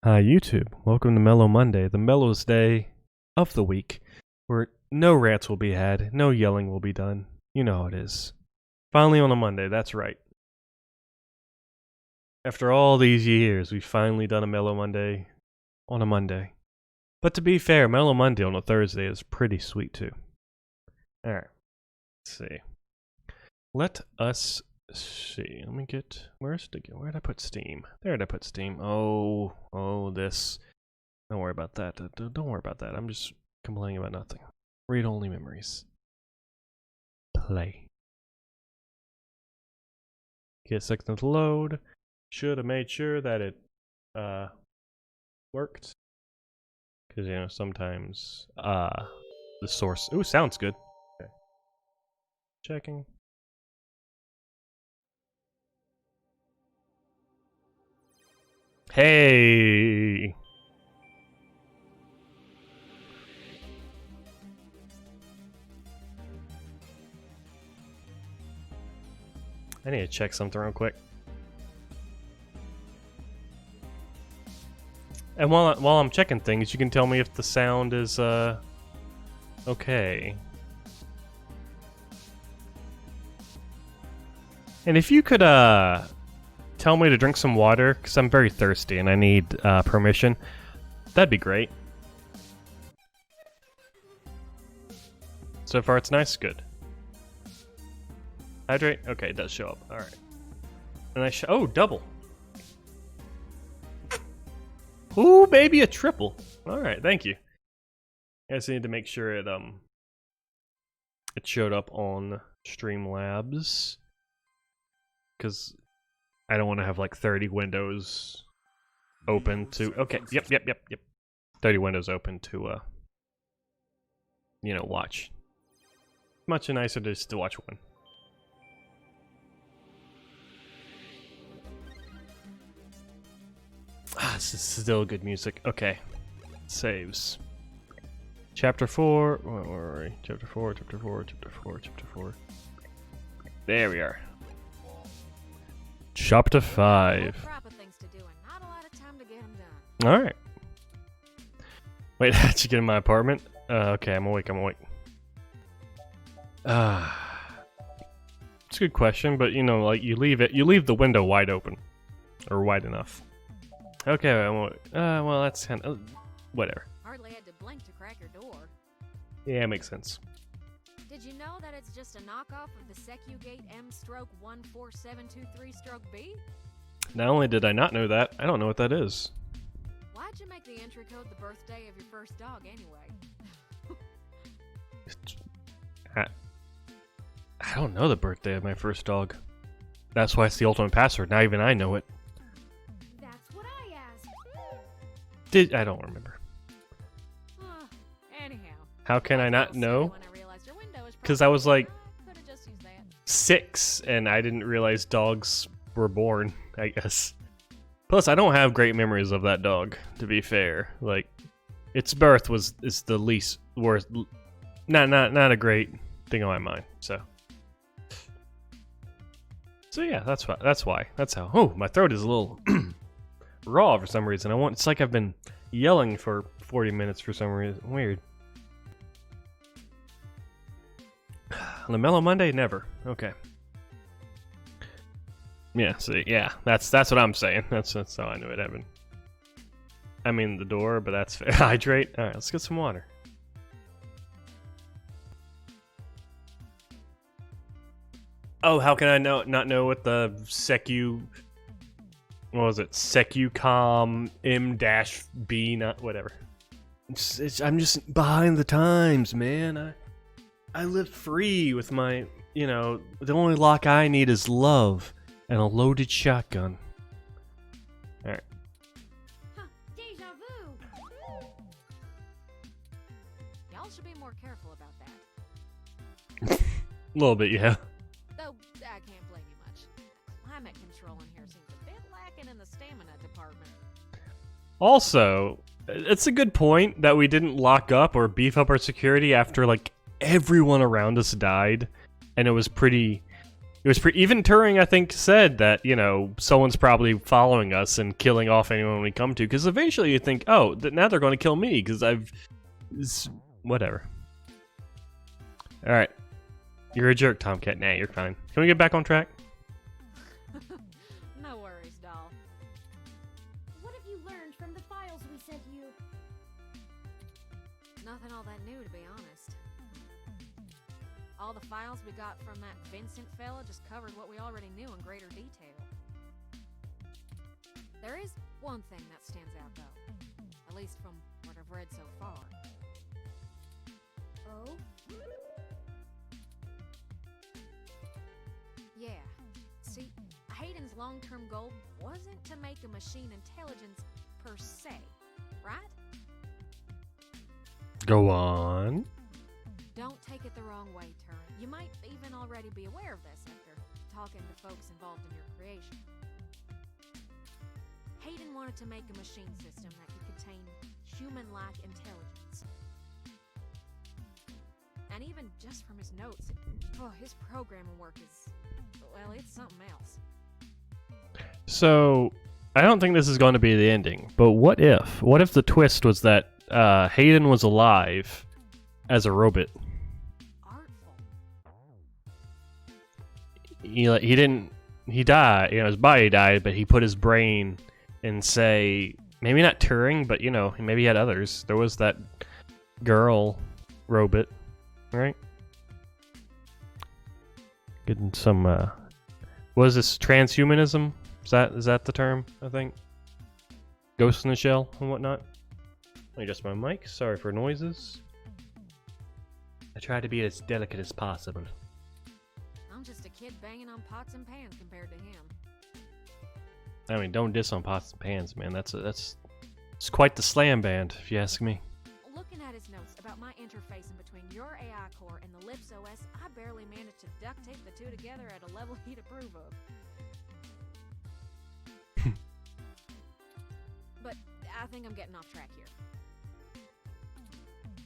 Hi, YouTube. Welcome to Mellow Monday, the mellowest day of the week, where no rants will be had, no yelling will be done. You know how it is. Finally on a Monday, that's right. After all these years, we've finally done a Mellow Monday on a Monday. But to be fair, Mellow Monday on a Thursday is pretty sweet too. Alright, let's see. Let us see. Let me get, where did I put Steam? There did I put Steam. This. Don't worry about that. Don't worry about that. I'm just complaining about nothing. Read only memories. Play. Get a second to load. Should have made sure that it worked. Because, you know, sometimes the source. Ooh, sounds good. Okay. Checking. Hey! I need to check something real quick. And while I'm checking things, you can tell me if the sound is okay. And if you could tell me to drink some water, because I'm very thirsty and I need permission, that'd be great. So far it's nice, good. Hydrate? Okay, it does show up. Alright. And oh, double. Ooh, maybe a triple. Alright, thank you. I just need to make sure it showed up on Streamlabs. Because I don't want to have like 30 windows open to... Okay, yep. 30 windows open to, you know, watch. Much nicer just to watch one. This is still good music. Okay. Saves. Chapter 4. Where are we? Chapter 4. There we are. Chapter 5. Alright. Wait, how'd you get in my apartment? Okay, I'm awake. It's a good question, but you know, like you leave the window wide open. Or wide enough. Okay, well that's kind of, whatever. Hardly had to blink to crack your door. Yeah, makes sense. Did you know that it's just a knockoff of the SecuGate M/14723-B? Not only did I not know that, I don't know what that is. Why'd you make the entry code the birthday of your first dog anyway? I don't know the birthday of my first dog. That's why it's the ultimate password. Now even I know it. That's what I asked. I don't remember. Anyhow. How can I not know? Because I was like 6 and I didn't realize dogs were born, I guess. Plus, I don't have great memories of that dog, to be fair. Like, its birth is the least worst, not a great thing on my mind. So yeah, that's why. That's how. Oh, my throat is a little raw for some reason. It's like I've been yelling for 40 minutes for some reason. Weird. On a Mellow Monday, never. Okay. Yeah, see, yeah, that's what I'm saying. That's how I knew it happened. I mean the door, but that's fair. Hydrate. All right, let's get some water. Oh, how can I not know what the what was it? Secucom M-B, not whatever. I'm just behind the times, man. I live free with my, you know, the only lock I need is love and a loaded shotgun. Alright. Huh, deja vu. Y'all should be more careful about that. A little bit, yeah. Though, I can't blame you much. Climate control in here seems a bit lacking in the stamina department. Also, it's a good point that we didn't lock up or beef up our security after, like, everyone around us died, and it was pretty It was even Turing, I think, said that, you know, someone's probably following us and killing off anyone we come to. Because eventually you think, oh, now they're going to kill me because whatever. All right. You're a jerk, Tomcat. Nah, you're fine. Can we get back on track? No worries, doll. What have you learned from the files we sent you? Nothing all that new, to be honest. All the files we got from that Vincent fella just covered what we already knew in greater detail. There is one thing that stands out, though. At least from what I've read so far. Oh? Yeah. See, Hayden's long-term goal wasn't to make a machine intelligence per se, right? Go on. Don't take it the wrong way, Turing. You might even already be aware of this after talking to folks involved in your creation. Hayden wanted to make a machine system that could contain human-like intelligence. And even just from his notes, his programming work is, well, it's something else. So, I don't think this is going to be the ending, but what if? What if the twist was that Hayden was alive as a robot? Artful. He died, you know, his body died, but he put his brain in, say, maybe not Turing, but, you know, maybe he had others. There was that girl robot, right? Getting some, what is this, transhumanism? Is that the term, I think? Ghost in the shell and whatnot? Let me adjust my mic, sorry for noises. I try to be as delicate as possible. I'm just a kid banging on pots and pans compared to him. I mean, don't diss on pots and pans, man. It's quite the slam band, if you ask me. Looking at his notes about my interfacing between your AI core and the Lips OS, I barely managed to duct tape the two together at a level he'd approve of. But I think I'm getting off track here.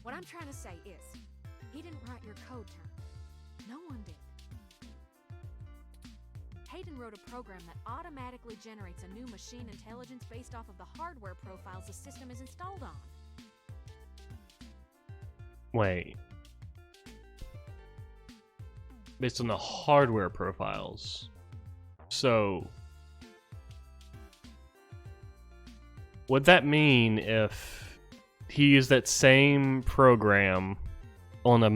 What I'm trying to say is, he didn't write your code, Turing. No one did. Hayden wrote a program that automatically generates a new machine intelligence based off of the hardware profiles the system is installed on. Wait. Based on the hardware profiles. So, would that mean if he used that same program on a,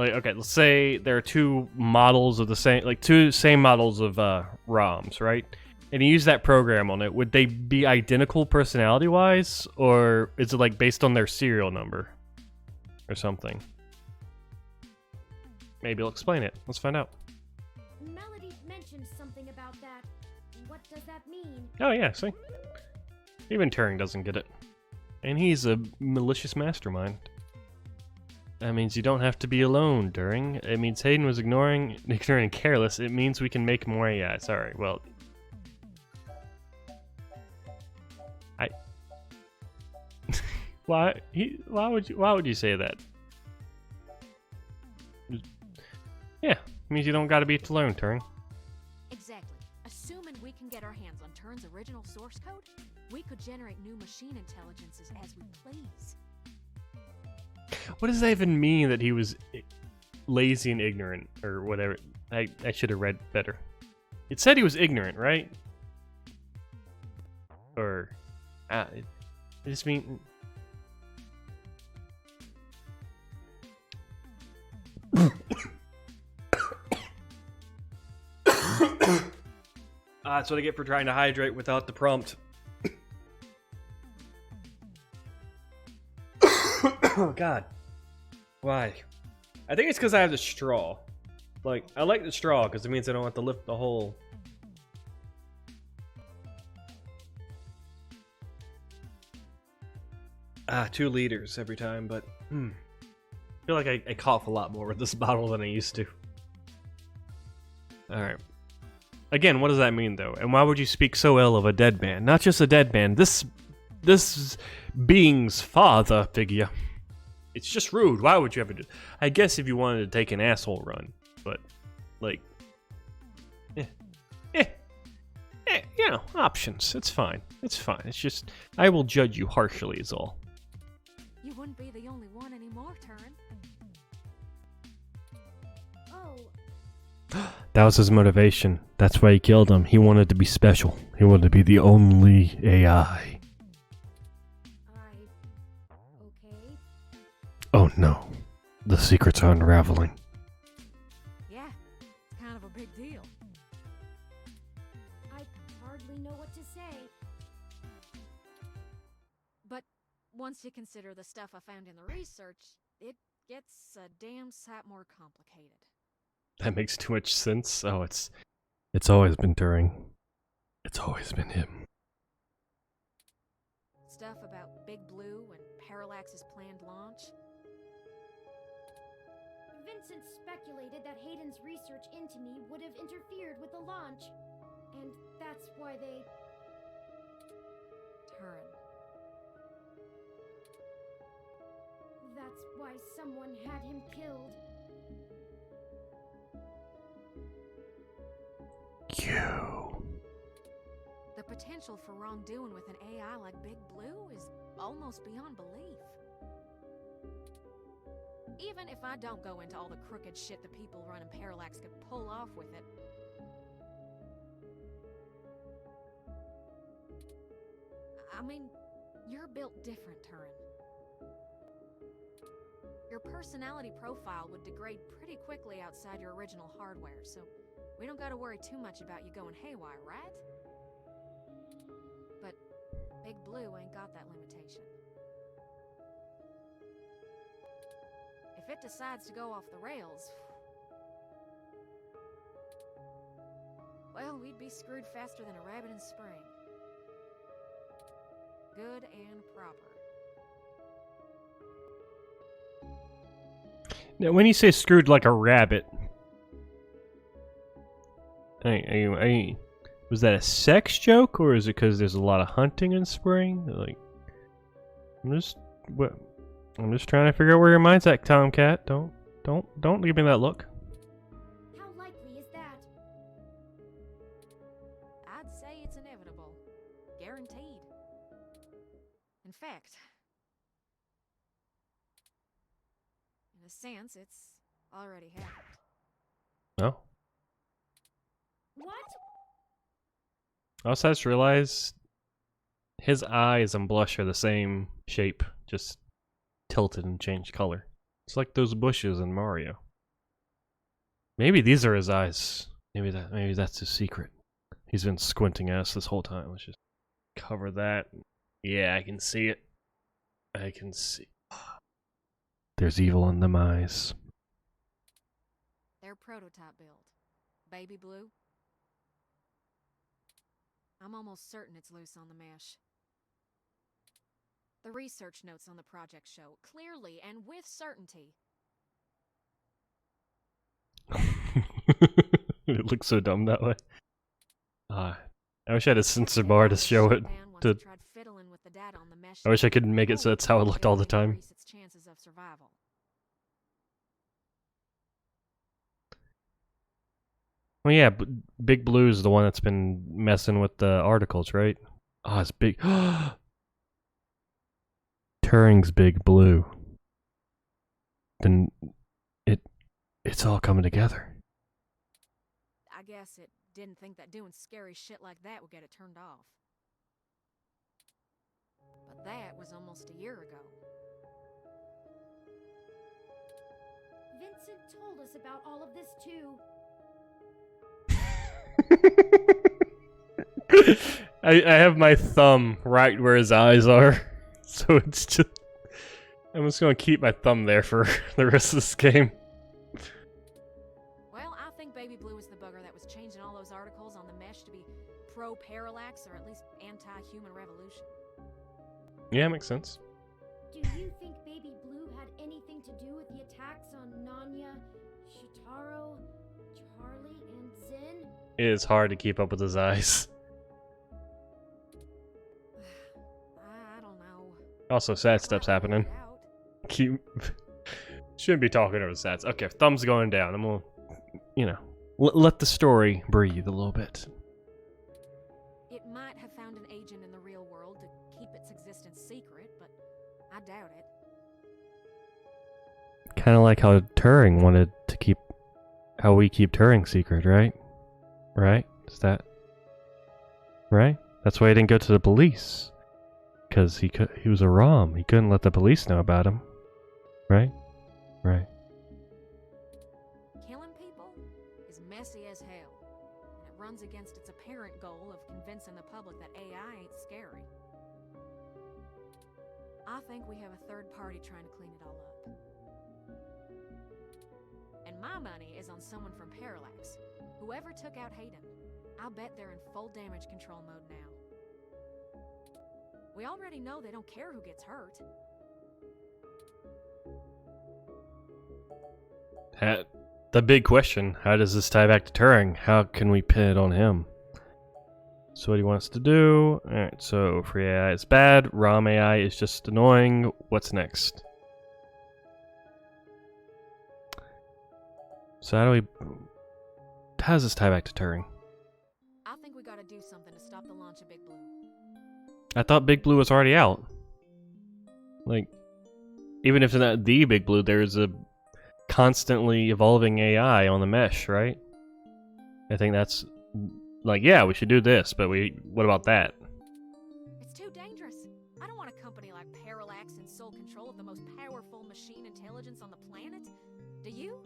like, okay, let's say there are two models of the same, like two same models of ROMs, right? And he used that program on it. Would they be identical personality-wise, or is it like based on their serial number or something? Maybe he'll explain it. Let's find out. Melody mentioned something about that. What does that mean? Oh yeah, see? Even Turing doesn't get it. And he's a malicious mastermind. That means you don't have to be alone, Turing. It means Hayden was ignorant and careless. It means we can make more AIs. Alright, well... Why would you say that? Yeah, it means you don't gotta be alone, Turing. Exactly. Assuming we can get our hands on Turing's original source code, we could generate new machine intelligences as we please. What does that even mean that he was lazy and ignorant, or whatever? I should have read better. It said he was ignorant, right? Or, it just mean... That's what I get for trying to hydrate without the prompt. Oh, God. Why? I think it's because I have the straw. Like, I like the straw because it means I don't have to lift the whole... Ah, 2 liters every time, but... I feel like I cough a lot more with this bottle than I used to. Alright. Again, what does that mean, though? And why would you speak so ill of a dead man? Not just a dead man, this being's father figure. It's just rude. Why would you ever do... I guess if you wanted to take an asshole run, but, like, you know, options. It's fine. It's fine. It's just, I will judge you harshly is all. You wouldn't be the only one anymore, Turin. Oh, That was his motivation. That's why he killed him. He wanted to be special. He wanted to be the only AI. okay. Oh no. The secrets are unraveling. Yeah, it's kind of a big deal. I hardly know what to say. But once you consider the stuff I found in the research, it gets a damn sight more complicated. That makes too much sense. Oh, it's always been Turing. It's always been him. Stuff about Big Blue and Parallax's planned launch. Vincent speculated that Hayden's research into me would have interfered with the launch. And that's why they... Turin. That's why someone had him killed. You. The potential for wrongdoing with an AI like Big Blue is almost beyond belief. Even if I don't go into all the crooked shit the people running Parallax could pull off with it. I mean, you're built different, Turin. Your personality profile would degrade pretty quickly outside your original hardware, so we don't gotta worry too much about you going haywire, right? But Big Blue ain't got that limitation. If it decides to go off the rails, well, we'd be screwed faster than a rabbit in spring. Good and proper. Now, when you say screwed like a rabbit, was that a sex joke, or is it because there's a lot of hunting in spring? Like, I'm just trying to figure out where your mind's at, Tomcat. Don't give me that look. How likely is that? I'd say it's inevitable. Guaranteed. In fact, in a sense, it's already happened. No. What? I also just realized his eyes and blush are the same shape, just tilted and changed color. It's like those bushes in Mario. Maybe these are his eyes. Maybe that's his secret. He's been squinting at us this whole time. Let's just cover that. Yeah, I can see it. I can see. There's evil in them eyes. Their prototype build. Baby Blue. I'm almost certain it's loose on the mesh. The research notes on the project show clearly and with certainty. It looks so dumb that way. I wish I had a sensor bar to show it. I wish I could make it so that's how it looked all the time. Well, yeah, Big Blue is the one that's been messing with the articles, right? Oh, it's big. Turing's Big Blue. Then it's all coming together. I guess it didn't think that doing scary shit like that would get it turned off. But that was almost a year ago. Vincent told us about all of this too. I have my thumb right where his eyes are, so it's just. I'm just gonna keep my thumb there for the rest of this game. Well, I think Baby Blue is the bugger that was changing all those articles on the mesh to be pro-parallax or at least anti-human revolution. Yeah, makes sense. Do you think Baby Blue had anything to do with the attacks on Nanya, Shitaro, Charlie, and Zin? It is hard to keep up with his eyes. I don't know. Also, sad stuff's happening. Keep. Shouldn't be talking over the stats. Okay, thumb's going down. I'm gonna, let the story breathe a little bit. existence secret, but I doubt it. Kind of like how Turing wanted to keep, how we keep Turing secret, right? Right? Is that right? That's why he didn't go to the police, because he was a ROM. He couldn't let the police know about him, right? Right. Killing people is messy as hell, and it runs against its apparent goal of convincing the public that AI ain't scary. I think we have a third party trying to clean it all up. And my money is on someone from Parallax. Whoever took out Hayden, I'll bet they're in full damage control mode now. We already know they don't care who gets hurt. The big question, how does this tie back to Turing? How can we pin it on him? So what he wants to do. Alright, so free AI is bad, ROM AI is just annoying. What's next? So how does this tie back to Turing? I think we gotta do something to stop the launch of Big Blue. I thought Big Blue was already out. Like, even if it's not the Big Blue, there's a constantly evolving AI on the mesh, right? I think that's like, yeah, we should do this, but what about that? It's too dangerous. I don't want a company like Parallax in sole control of the most powerful machine intelligence on the planet. Do you?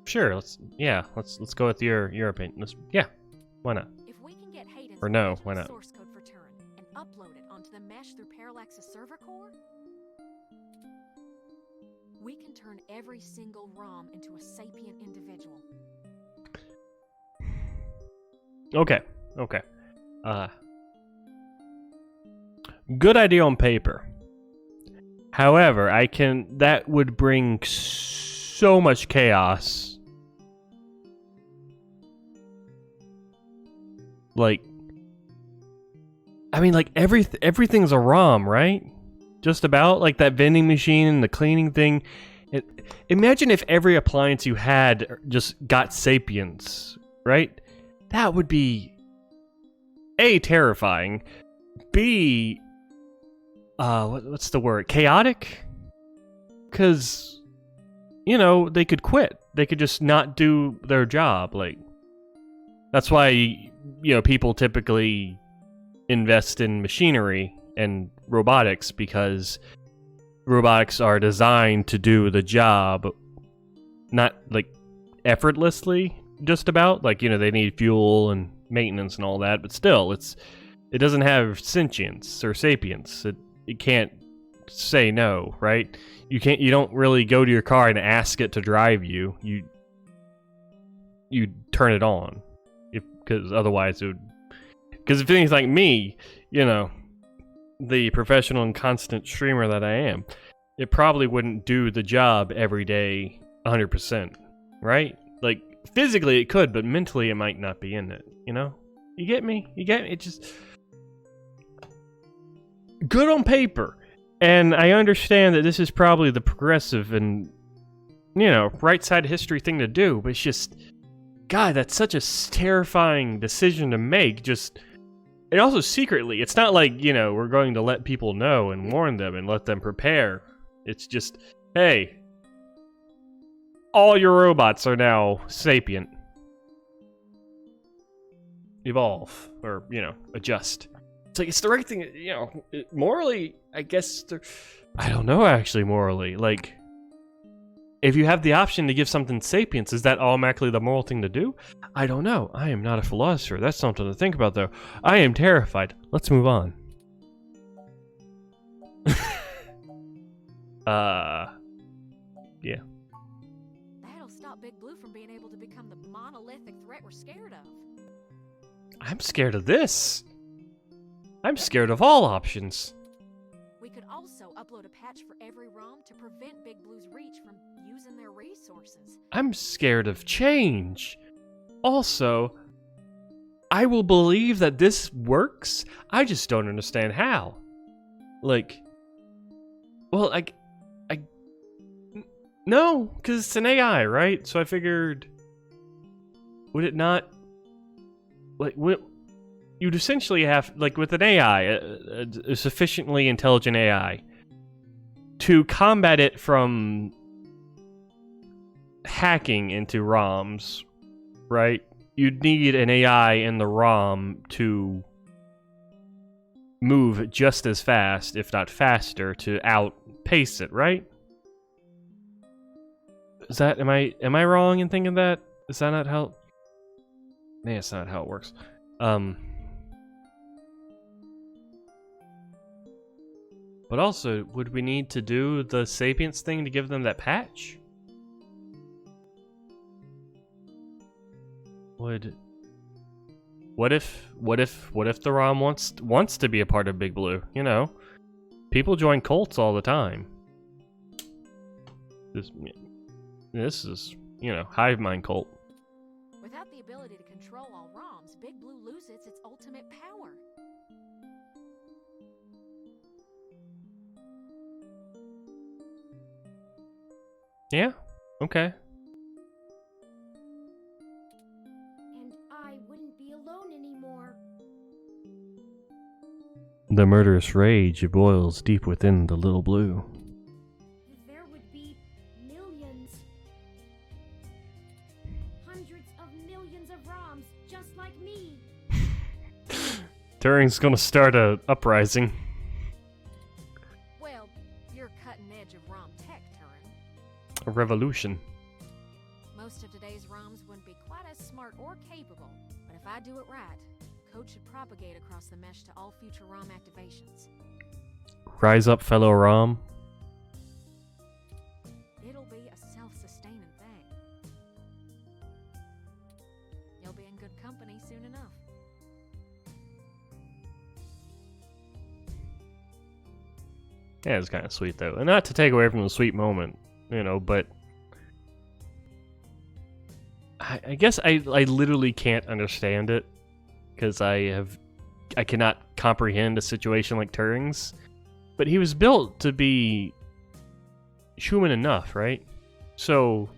Sure, let's go with your opinion. Yeah, why not? If we can get Hayden's Or no, original why not? source code for Turing and upload it onto the mesh through Parallax's server core, we can turn every single ROM into a sapient individual. Okay. Good idea on paper. However, that would bring so much chaos. Like, I mean, like everything's a ROM, right? Just about, like that vending machine and the cleaning thing. Imagine if every appliance you had just got sapience, right? That would be A, terrifying, B, what's the word? Chaotic? Because, they could quit. They could just not do their job. Like, that's why, people typically invest in machinery and robotics, because robotics are designed to do the job, not like effortlessly, just about. Like, they need fuel and maintenance and all that, but still, it doesn't have sentience or sapience. It can't say no, right? You don't really go to your car and ask it to drive you. You turn it on, because otherwise it would. Because if things like me, the professional and constant streamer that I am, it probably wouldn't do the job every day 100%, right? Like, physically it could, but mentally it might not be in it, You get me? It just... Good on paper. And I understand that this is probably the progressive and, right side of history thing to do, but it's just... God, that's such a terrifying decision to make, And also secretly, it's not like, we're going to let people know and warn them and let them prepare. It's just, hey, all your robots are now sapient. Evolve, or, adjust. It's like, it's the right thing, morally, I guess, I don't know, actually, morally. Like, if you have the option to give something sapience, is that automatically the moral thing to do? I don't know. I am not a philosopher. That's something to think about, though. I am terrified. Let's move on. Yeah. That'll stop Big Blue from being able to become the monolithic threat we're scared of. I'm scared of this. I'm scared of all options. We could also upload a patch for every ROM to prevent Big Blue's reach from using their resources. I'm scared of change. Also, I will believe that this works. I just don't understand how. Like, well, no, because it's an AI, right? So I figured would it not, like, you'd essentially have, like, with an AI, a sufficiently intelligent AI, to combat it from hacking into ROMs, right? You'd need an AI in the ROM to move just as fast, if not faster, to outpace it, right? Is that, am I wrong in thinking that? Is that not how? Nah, it's not how it works. But also, would we need to do the Sapience thing to give them that patch? What if the ROM wants to be a part of Big Blue? You know, people join cults all the time. This is, you know, hive mind cult. Without the ability to control all ROMs, Big Blue loses its ultimate power. Yeah. Okay. And I wouldn't be alone anymore. The murderous rage boils deep within the little blue. There would be millions. Hundreds of millions of ROMs just like me. Turing's gonna start a uprising. Well, you're cutting edge of ROM tech, Turing. A revolution. Most of today's ROMs wouldn't be quite as smart or capable, but if I do it right, code should propagate across the mesh to all future ROM activations. Rise up, fellow ROM. It'll be a self-sustaining thing. You'll be in good company soon enough. Yeah, it's kind of sweet though, and not to take away from the sweet moment, you know, but I guess I literally can't understand it because I cannot comprehend a situation like Turing's. But he was built to be human enough, right? So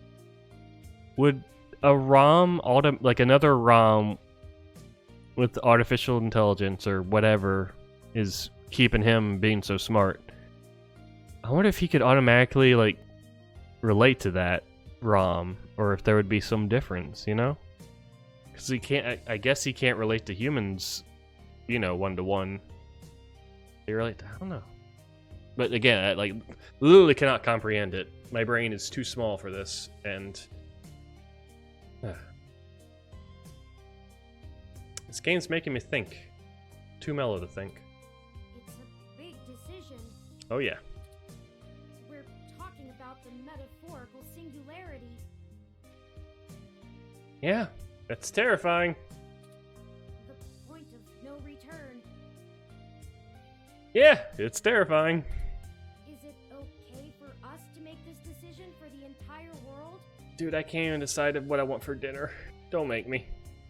would a ROM like another ROM with artificial intelligence or whatever is keeping him being so smart? I wonder if he could automatically like relate to that ROM, or if there would be some difference, you know? Because he can't. I guess he can't relate to humans, you know, 1-to-1. They relate to, I don't know. But again, I like literally cannot comprehend it. My brain is too small for this, and this game's making me think. Too mellow to think. It's a big decision. Oh yeah. We're talking about the metaphorical singularity. Yeah, that's terrifying. The point of no return. Yeah, it's terrifying. Is it okay for us to make this decision for the entire world? Dude, I can't even decide what I want for dinner. Don't make me.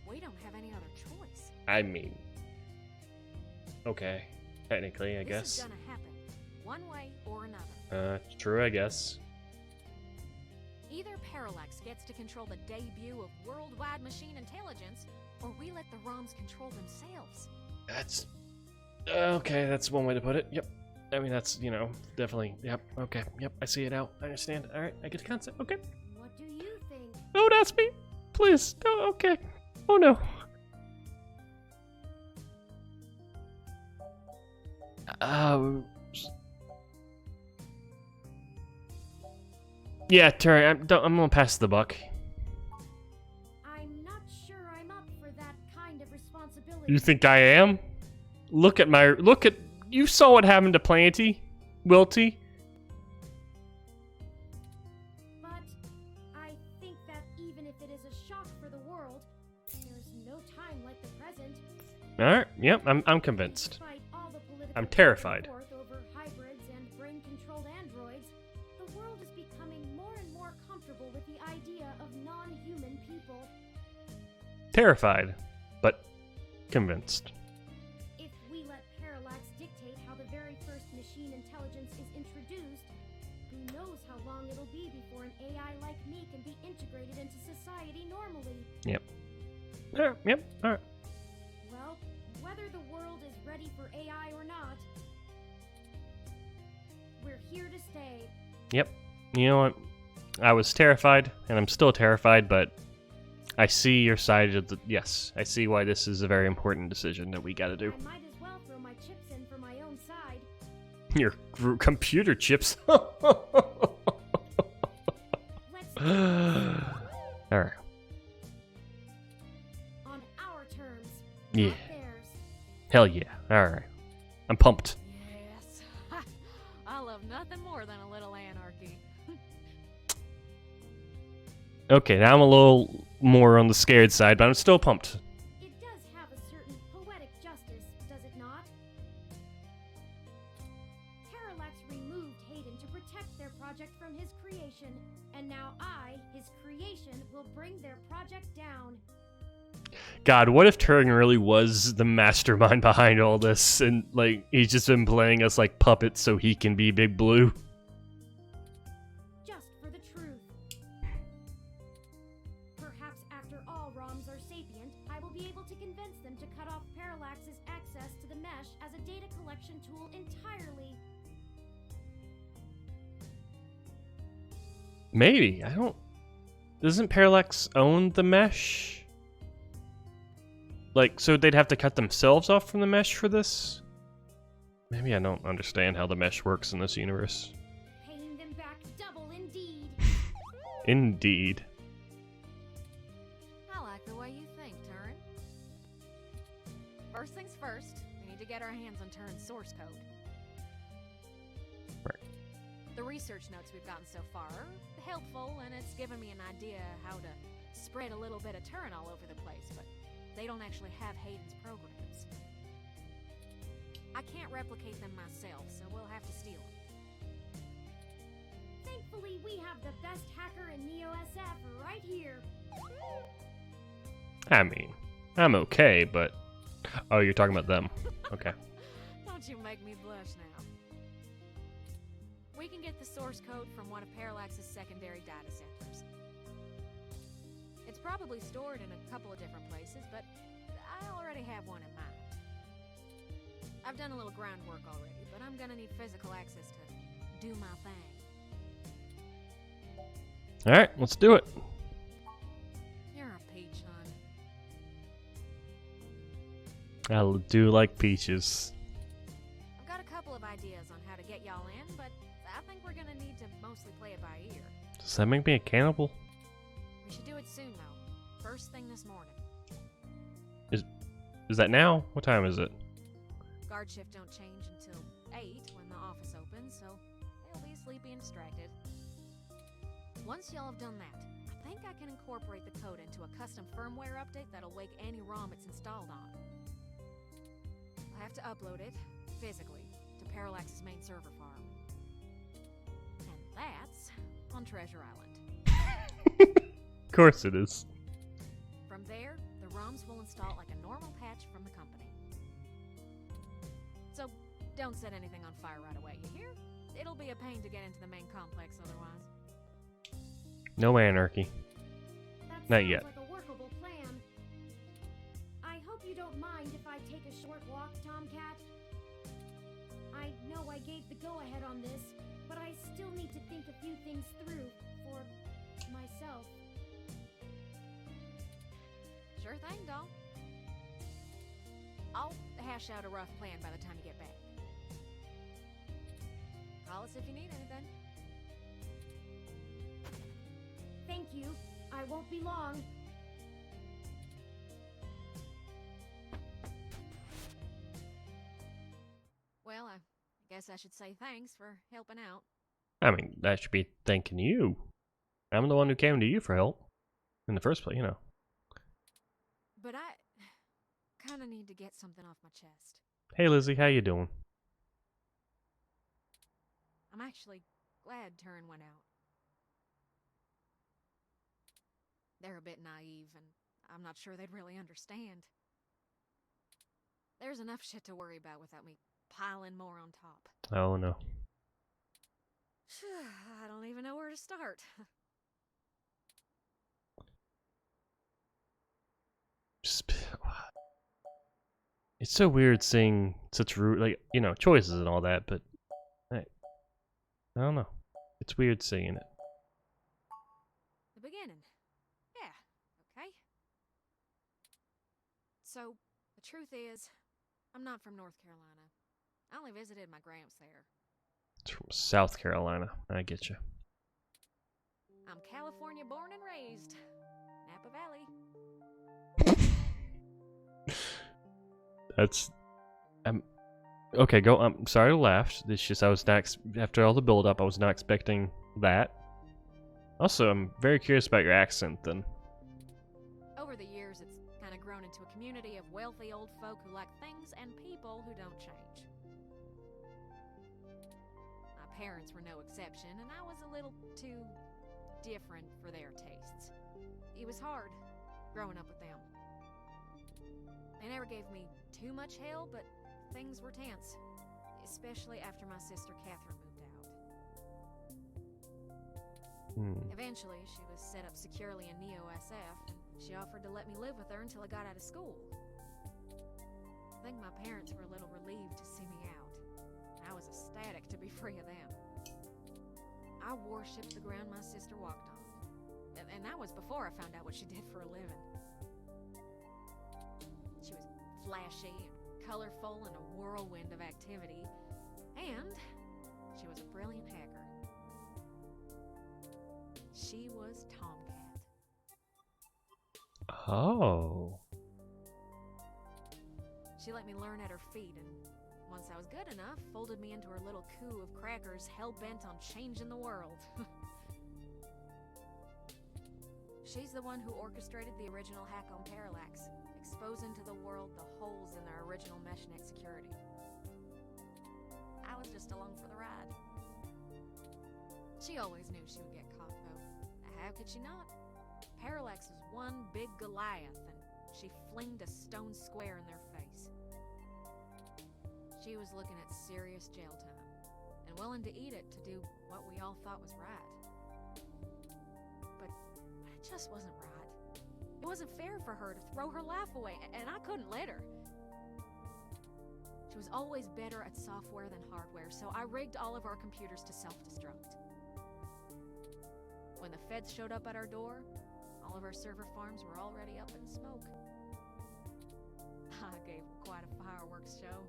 We don't have any other choice. I mean, okay, technically, I This guess. is gonna happen, one way or another. True, I guess. Either Parallax gets to control the debut of worldwide machine intelligence, or we let the ROMs control themselves. That's okay. That's one way to put it. Yep. I mean, that's, you know, definitely. Yep. Okay. Yep. I see it now. I understand. All right. I get the concept. Okay. What do you think? Don't ask me, please. No. Okay. Oh no. Yeah, Terry. I'm gonna pass the buck. I'm not sure I'm up for that kind of responsibility. You think I am? Look at you saw what happened to Planty, Wilty. But I think that even if it is a shock for the world, there's no time like the present. All right. Yep. I'm convinced. Despite all the political I'm terrified. back and forth over hybrids and brain-controlled androids, the world is becoming more and more comfortable with the idea of non-human people. Terrified, but convinced. If we let Parallax dictate how the very first machine intelligence is introduced, who knows how long it'll be before an AI like me can be integrated into society normally. Yep. Yep. All right. Well, whether the world is ready for AI or not, we're here to stay. Yep. You know what? I was terrified, and I'm still terrified, but I see your side of the. Yes, I see why this is a very important decision that we got to do. I might as well throw my chips in for my own side. Your computer chips. Let's All right. on our terms. Yeah. Not theirs. Hell yeah. All right. I'm pumped. Yes. I love nothing more than a little anarchy. Okay, now I'm a little more on the scared side, but I'm still pumped. It does have a certain poetic justice, does it not? Parallax removed Hayden to protect their project from his creation, and now I, his creation, will bring their project down. God, what if Turing really was the mastermind behind all this, and like he's just been playing us like puppets so he can be Big Blue? Just for the truth. Perhaps after all ROMs are sapient, I will be able to convince them to cut off Parallax's access to the mesh as a data collection tool entirely. Maybe. I don't. Doesn't Parallax own the mesh? Like, so they'd have to cut themselves off from the mesh for this? Maybe I don't understand how the mesh works in this universe. Paying them back double indeed. Indeed. I like the way you think, Turin. First things first, we need to get our hands on Turin's source code. Right. The research notes we've gotten so far are helpful, and it's given me an idea how to spread a little bit of Turin all over the place, but they don't actually have Hayden's programs. I can't replicate them myself, so we'll have to steal them. Thankfully, we have the best hacker in NeoSF right here. I mean, I'm okay, but... Oh, you're talking about them. Okay. Don't you make me blush now. We can get the source code from one of Parallax's secondary data centers. It's probably stored in a couple of different places, but I already have one in mind. I've done a little groundwork already, but I'm gonna need physical access to do my thing. Alright, let's do it. You're a peach, hon. I do like peaches. I've got a couple of ideas on how to get y'all in, but I think we're gonna need to mostly play it by ear. Does that make me a cannibal? We should do it soon, though. First thing this morning. Is that now? What time is it? Guard shift don't change until 8 when the office opens, so they'll be sleepy and distracted. Once y'all have done that, I think I can incorporate the code into a custom firmware update that'll wake any ROM it's installed on. I have to upload it, physically, to Parallax's main server farm. And that's on Treasure Island. Of course it is. From there, the ROMs will install like a normal patch from the company. So, don't set anything on fire right away, you hear? It'll be a pain to get into the main complex otherwise. No anarchy. That Not sounds yet. like a workable plan. I hope you don't mind if I take a short walk, Tomcat. I know I gave the go-ahead on this, but I still need to think a few things through for myself. Sure thing, doll. I'll hash out a rough plan by the time you get back. Call us if you need anything. Thank you. I won't be long. Well, I guess I should say thanks for helping out. I mean, that should be thanking you. I'm the one who came to you for help. In the first place, you know. But I kind of need to get something off my chest. Hey Lizzie, how you doing? I'm actually glad Turin went out. They're a bit naive, and I'm not sure they'd really understand. There's enough shit to worry about without me piling more on top. Oh no. I don't even know where to start. It's so weird seeing such rude, like, you know, choices and all that, but I don't know. It's weird seeing it. The beginning. Yeah, okay. So, the truth is, I'm not from North Carolina. I only visited my gramps there. It's from South Carolina. I get you. I'm California born and raised. Napa Valley. That's okay. Go. I'm sorry to laugh. It's just I was not after all the build up. I was not expecting that. Also, I'm very curious about your accent. Then Over the years, it's kind of grown into a community of wealthy old folk who like things and people who don't change. My parents were no exception, and I was a little too different for their tastes. It was hard growing up with them. They never gave me too much hell, but things were tense, especially after my sister Catherine moved out. Eventually, she was set up securely in Neo-SF, and she offered to let me live with her until I got out of school. I think my parents were a little relieved to see me out. I was ecstatic to be free of them. I worshipped the ground my sister walked on. And that was before I found out what she did for a living. She was flashy and colorful and a whirlwind of activity. And she was a brilliant hacker. She was Tomcat. oh, She let me learn at her feet, and once I was good enough, folded me into her little coup of crackers hell-bent on changing the world. She's the one who orchestrated the original hack on Parallax, exposing to the world the holes in their original meshnet security. I was just along for the ride. She always knew she would get caught, though. How could she not? Parallax was one big Goliath, and she flinged a stone square in their face. She was looking at serious jail time, and willing to eat it to do what we all thought was right. But it just wasn't right. It wasn't fair for her to throw her life away, and I couldn't let her. She was always better at software than hardware, so I rigged all of our computers to self-destruct. When the feds showed up at our door, all of our server farms were already up in smoke. I gave them quite a fireworks show.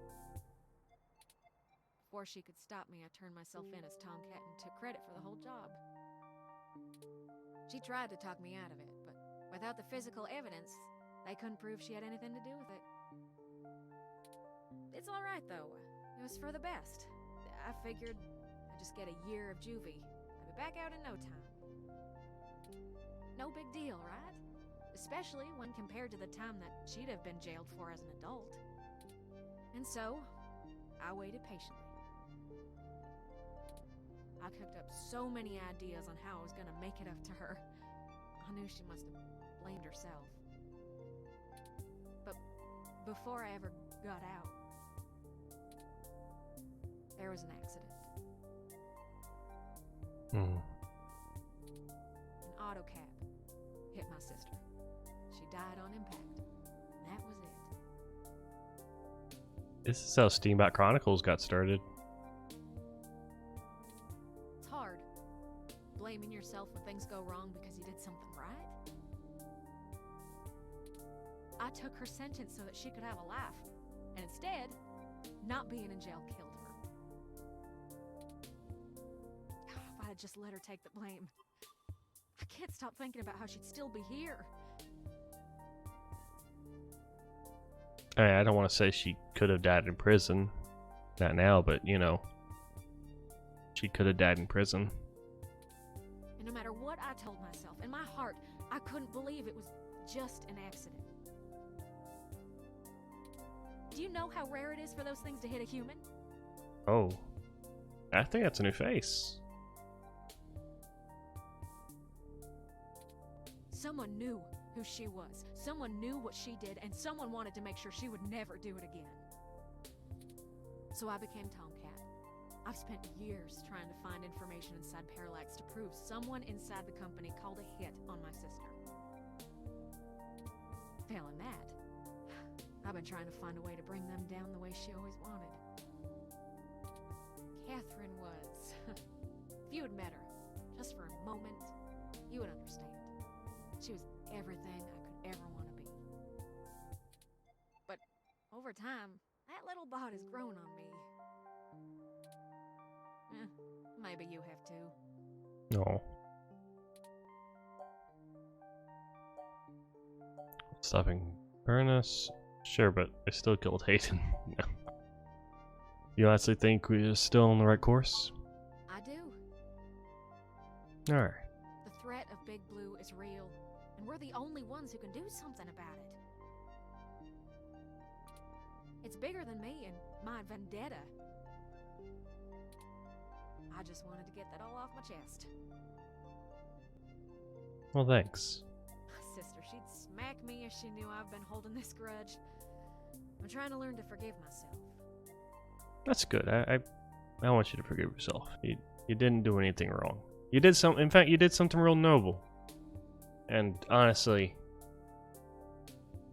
Before she could stop me, I turned myself in as Tomcat and took credit for the whole job. She tried to talk me out of it, but without the physical evidence, they couldn't prove she had anything to do with it. It's alright, though. It was for the best. I figured I'd just get a year of juvie. I'd be back out in no time. No big deal, right? Especially when compared to the time that she'd have been jailed for as an adult. And so, I waited patiently. I cooked up so many ideas on how I was gonna make it up to her. I knew she must have blamed herself. But before I ever got out, there was an accident. An auto cab hit my sister. She died on impact. And that was it. this is how Steamboat Chronicles got started. It's hard. Blaming yourself when things go wrong because you did something right. I took her sentence so that she could have a life. And instead, not being in jail killed her. If I had just let her take the blame. I can't stop thinking about how she'd still be here. I don't want to say she could have died in prison. Not now, but, you know. She could have died in prison. And no matter what I told myself, in my heart, I couldn't believe it was just an accident. Do you know how rare it is for those things to hit a human? Oh. I think that's a new face. Someone knew who she was. Someone knew what she did, and someone wanted to make sure she would never do it again. So I became Tomcat. I've spent years trying to find information inside Parallax to prove someone inside the company called a hit on my sister. Failing that, I been trying to find a way to bring them down the way she always wanted. Catherine was... if you had met her, just for a moment, you would understand. She was everything I could ever want to be. But over time, that little bot has grown on me. Maybe you have too. No. Stopping Burnus? Sure, but I still killed Hayden. No. You honestly think we're still on the right course? I do. Alright. The threat of Big Blue is real, and we're the only ones who can do something about it. It's bigger than me and my vendetta. I just wanted to get that all off my chest. Well, thanks. My sister, she'd smack me if she knew I've been holding this grudge. I'm trying to learn to forgive myself. That's good. I want you to forgive yourself. You didn't do anything wrong. You did some. In fact, you did something real noble. And honestly,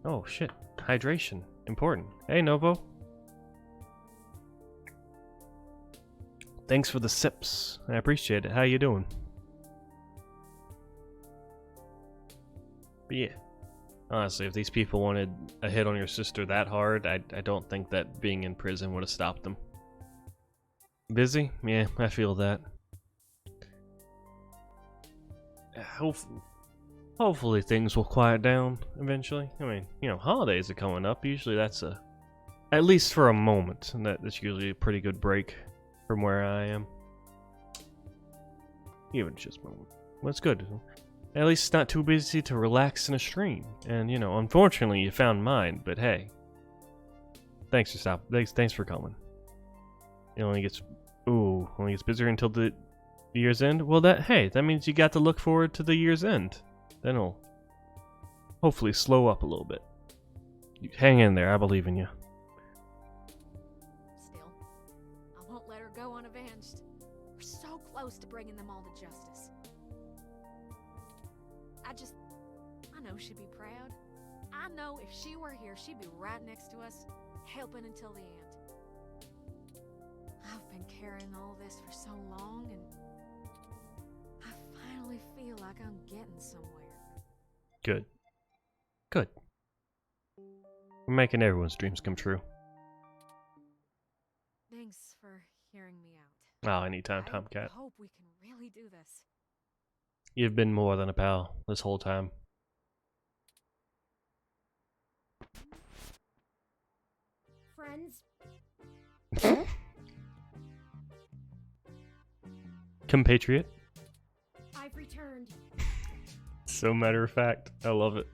oh shit, hydration, important. Hey, Novo. Thanks for the sips. I appreciate it. How you doing? But yeah, honestly, if these people wanted a hit on your sister that hard, I don't think that being in prison would have stopped them. Busy? Yeah, I feel that. Hopefully things will quiet down eventually. I mean, you know, holidays are coming up. Usually that's at least for a moment, and that's usually a pretty good break from where I am. Even just a moment. Well, it's good. At least it's not too busy to relax in a stream. And, you know, unfortunately you found mine, but hey. Thanks for stopping. Thanks for coming. It only gets busier until the year's end. Well, that means you got to look forward to the year's end. Then it'll hopefully slow up a little bit. You hang in there, I believe in you. Still, I won't let her go unavenged. We're so close to bringing them all to justice. I know she'd be proud. I know if she were here, she'd be right next to us, helping until the end. I've been carrying all this for so long, and I finally feel like I'm getting somewhere. Good. Good. We're making everyone's dreams come true. Thanks for hearing me out. Oh, anytime, Tomcat. I hope we can really do this. You've been more than a pal this whole time. Friends? Compatriot? I've returned. So matter of fact. I love it.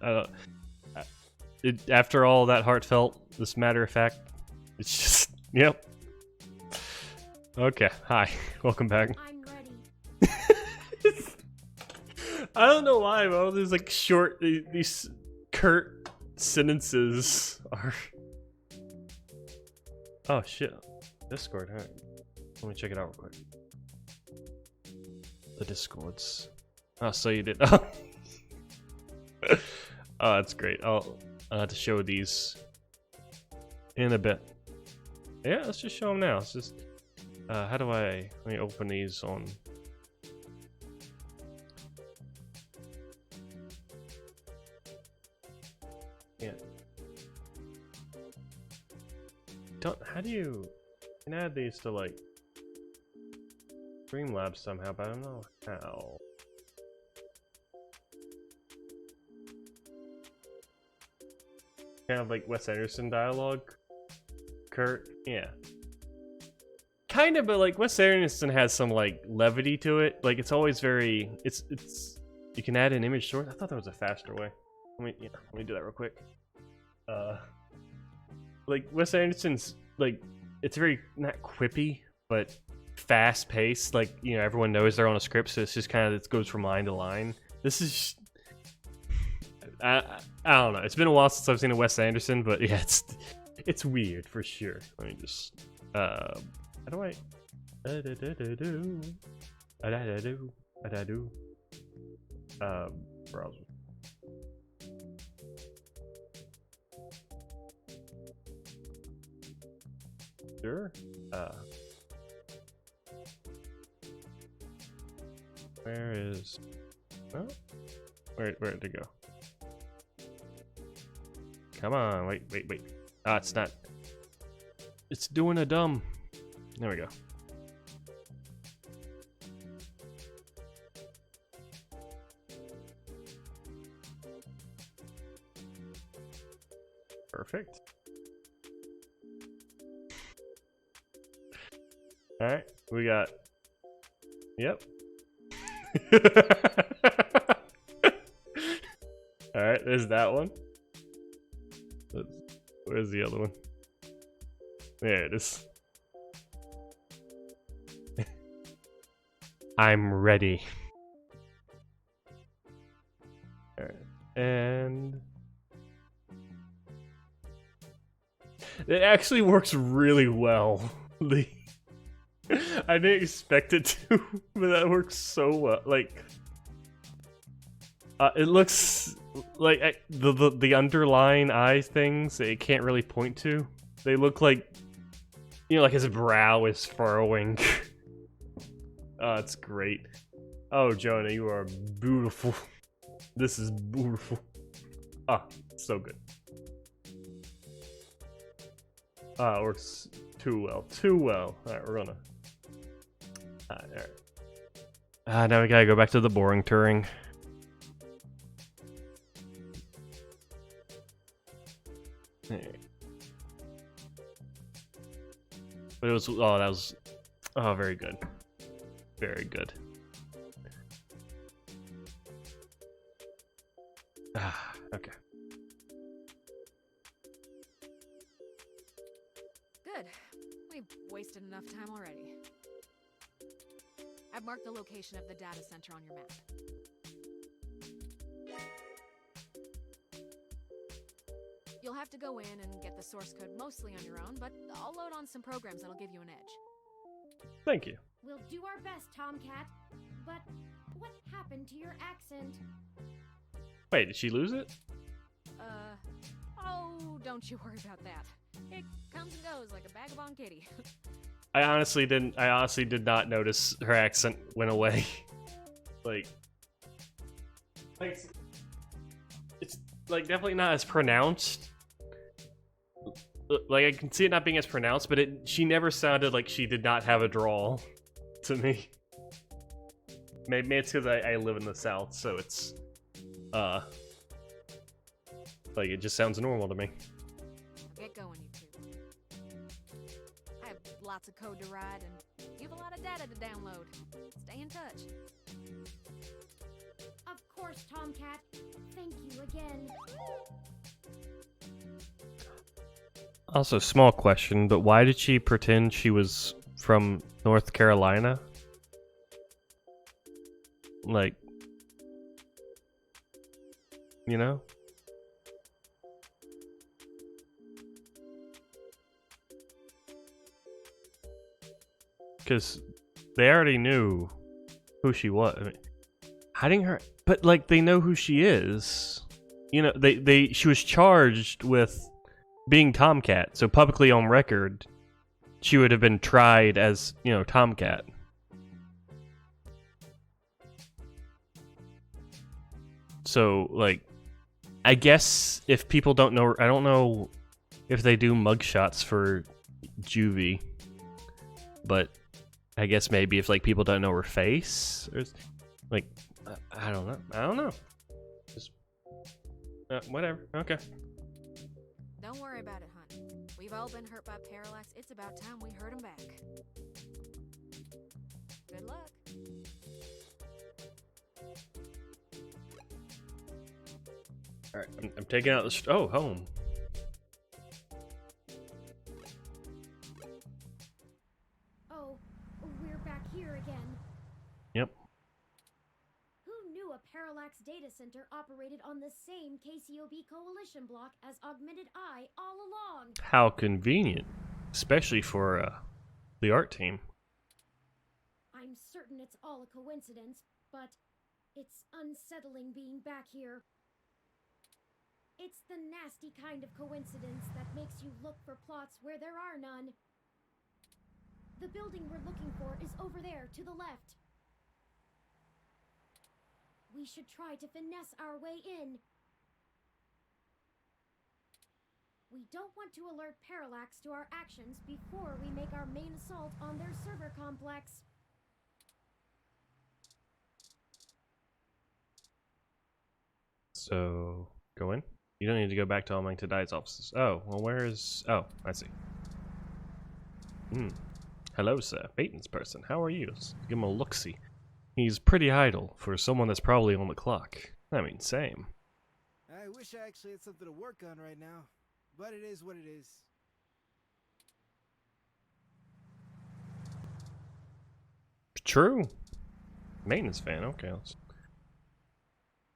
After all that heartfelt, this matter of fact, it's just, yep. Okay, hi. Welcome back. I'm ready. I don't know why, but all these like short, these curt sentences are... Oh shit. Discord, huh? Let me check it out real quick. The Discords. Oh, so you did. Oh, oh that's great. I'll have to show these in a bit. Yeah, let's just show them now. It's just, how do let me open these on... Yeah. How do you can add these to like Streamlabs somehow, but I don't know how. Kind of like Wes Anderson dialogue. Kurt, yeah. Kind of, but like Wes Anderson has some like levity to it. Like it's always very it's you can add an image source. I thought there was a faster way. Let me do that real quick. Like Wes Anderson's like it's very not quippy, but fast paced. Like, you know, everyone knows they're on a script, so it's just kind of it goes from line to line. This is I don't know. It's been a while since I've seen a Wes Anderson, but yeah, it's weird for sure. Let me just how do I browser. Sure. Where is? Oh, where'd it go? Come on, wait. Ah, it's not. It's doing a dumb. There we go. Perfect. All right, we got. Yep. All right, there's that one. Where's the other one? There it is. I'm ready. All right, and it actually works really well. I didn't expect it to, but that works so well. Like, it looks like the underlying eye things it can't really point to. They look like, you know, like his brow is furrowing. Oh, it's great. Oh, Jonah, you are beautiful. This is beautiful. Ah, so good. Ah, it works too well. Too well. Alright, we're gonna. Alright. Now we gotta go back to the boring Turing. But it was. Oh, that was. Oh, very good. Very good. Ah, okay. Good. We've wasted enough time already. I've marked the location of the data center on your map. You'll have to go in and get the source code mostly on your own, but I'll load on some programs that'll give you an edge. Thank you. We'll do our best, Tomcat. But what happened to your accent? Wait, did she lose it? Oh, don't you worry about that. It comes and goes like a vagabond kitty. I honestly did not notice her accent went away. like it's like definitely not as pronounced. Like I can see it not being as pronounced, but she never sounded like she did not have a drawl to me. Maybe it's because I live in the South, so it's like it just sounds normal to me. Get going, you two. I have lots of code to write, and you have a lot of data to download. Stay in touch. Of course, Tomcat. Thank you again. Also, small question, but why did she pretend she was from North Carolina? Like, you know? Because they already knew who she was. I mean, hiding her, but like they know who she is. You know, she was charged with being Tomcat, so publicly on record, she would have been tried as, you know, Tomcat. So, like, I guess if people don't know, I don't know if they do mugshots for Juvie, but I guess maybe if like people don't know her face, or like, I don't know. Just whatever. Okay. Don't worry about it, hon. We've all been hurt by Parallax. It's about time we hurt them back. Good luck. All right, I'm taking out the. Oh, home. Oh, we're back here again. Yep. Who knew a Parallax data center operated on the same KCOB coalition block as Augmented Eye all along? How convenient, especially for the art team. I'm certain it's all a coincidence, but it's unsettling being back here. It's the nasty kind of coincidence that makes you look for plots where there are none. The building we're looking for is over there, to the left. We should try to finesse our way in. We don't want to alert Parallax to our actions before we make our main assault on their server complex. So, go in? You don't need to go back to Almang Tadai's offices. Oh, well, where is... Oh, I see. Hello, sir. Maintenance person. How are you? Let's give him a look-see. He's pretty idle for someone that's probably on the clock. I mean, same. I wish I actually had something to work on right now, but it is what it is. True. Maintenance van. Okay, let's...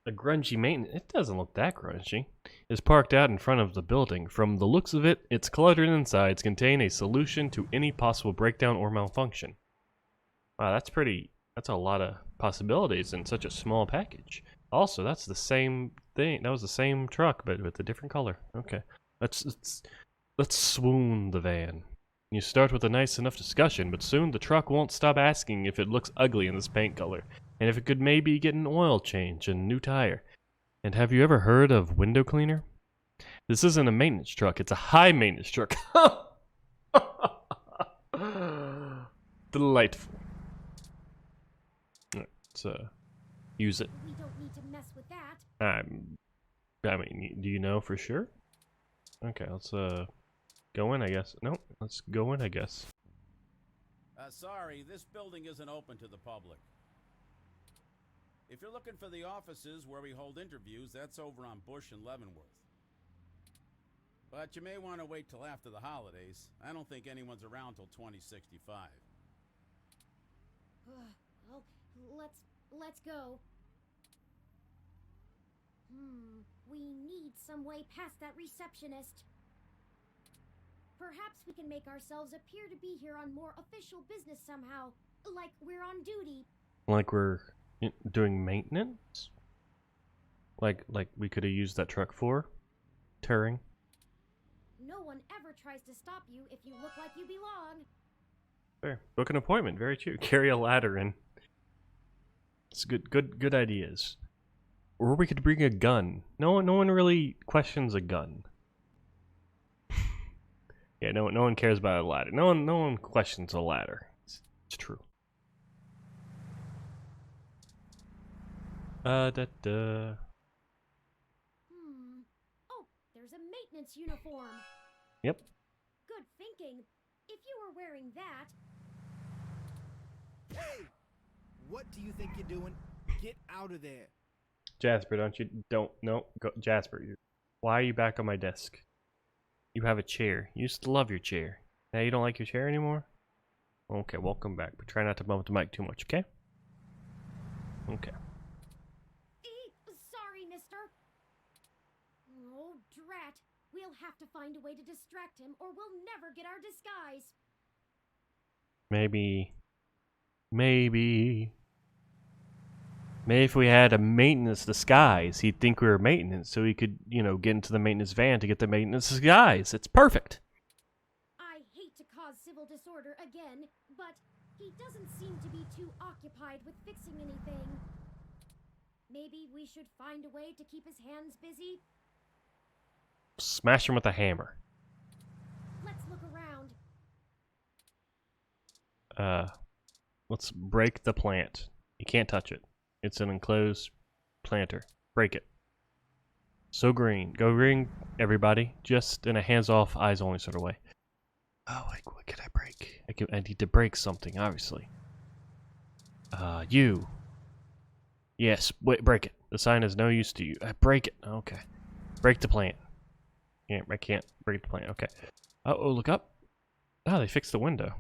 A grungy maintenance... It doesn't look that grungy. Is parked out in front of the building. From the looks of it, its cluttered insides contain a solution to any possible breakdown or malfunction. Wow, that's pretty... That's a lot of possibilities in such a small package. Also, that's the same thing. That was the same truck, but with a different color. Okay. Let's swoon the van. You start with a nice enough discussion, but soon the truck won't stop asking if it looks ugly in this paint color, and if it could maybe get an oil change and a new tire. And have you ever heard of window cleaner? This isn't a maintenance truck, it's a high maintenance truck. Delightful. Let's use it. We don't need to mess with that. I mean, do you know for sure? Okay, let's go in, I guess. Nope, let's go in, I guess. Sorry, this building isn't open to the public. If you're looking for the offices where we hold interviews, that's over on Bush and Leavenworth. But you may want to wait till after the holidays. I don't think anyone's around till 2065. Well, let's go. We need some way past that receptionist. Perhaps we can make ourselves appear to be here on more official business somehow, like we're on duty. Like we're doing maintenance? Like we could have used that truck for? Touring? No one ever tries to stop you if you look like you belong. Fair. Book an appointment, very true. Carry a ladder in. It's good ideas. Or we could bring a gun. No one really questions a gun. Yeah, no one cares about a ladder. No one questions a ladder. It's true. Oh, there's a maintenance uniform. Yep. Good thinking. If you were wearing that... Hey! What do you think you're doing? Get out of there. Jasper, go, Jasper, why are you back on my desk? You have a chair. You used to love your chair. Now you don't like your chair anymore? Okay, welcome back, but try not to bump the mic too much, okay? Okay. Sorry, mister. Oh, drat. We'll have to find a way to distract him, or we'll never get our disguise. Maybe if we had a maintenance disguise, he'd think we were maintenance, so he could, get into the maintenance van to get the maintenance disguise. It's perfect. I hate to cause civil disorder again, but he doesn't seem to be too occupied with fixing anything. Maybe we should find a way to keep his hands busy? Smash him with a hammer. Let's look around. Let's break the plant. You can't touch it. It's an enclosed planter. Break it. So green. Go green, everybody. Just in a hands-off, eyes-only sort of way. Oh, what can I break? I need to break something, obviously. You. Yes, wait, break it. The sign is no use to you. Break it. Okay. Break the plant. Yeah, I can't break the plant. Okay. Oh, look up. Oh, they fixed the window.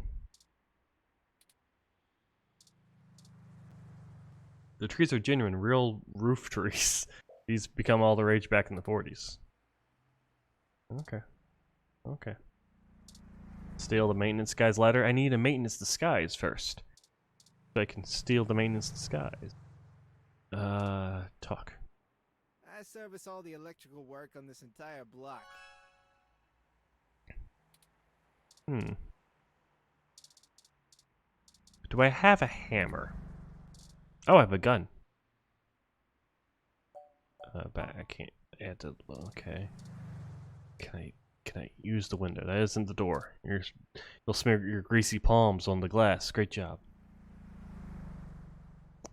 The trees are genuine, real roof trees. These become all the rage back in the 40s. Okay. Okay. Steal the maintenance guy's ladder. I need a maintenance disguise first. So I can steal the maintenance disguise. Talk. I service all the electrical work on this entire block. Do I have a hammer? Oh, I have a gun. But I can't add to. Okay. Can I use the window? That isn't the door. You'll smear your greasy palms on the glass. Great job.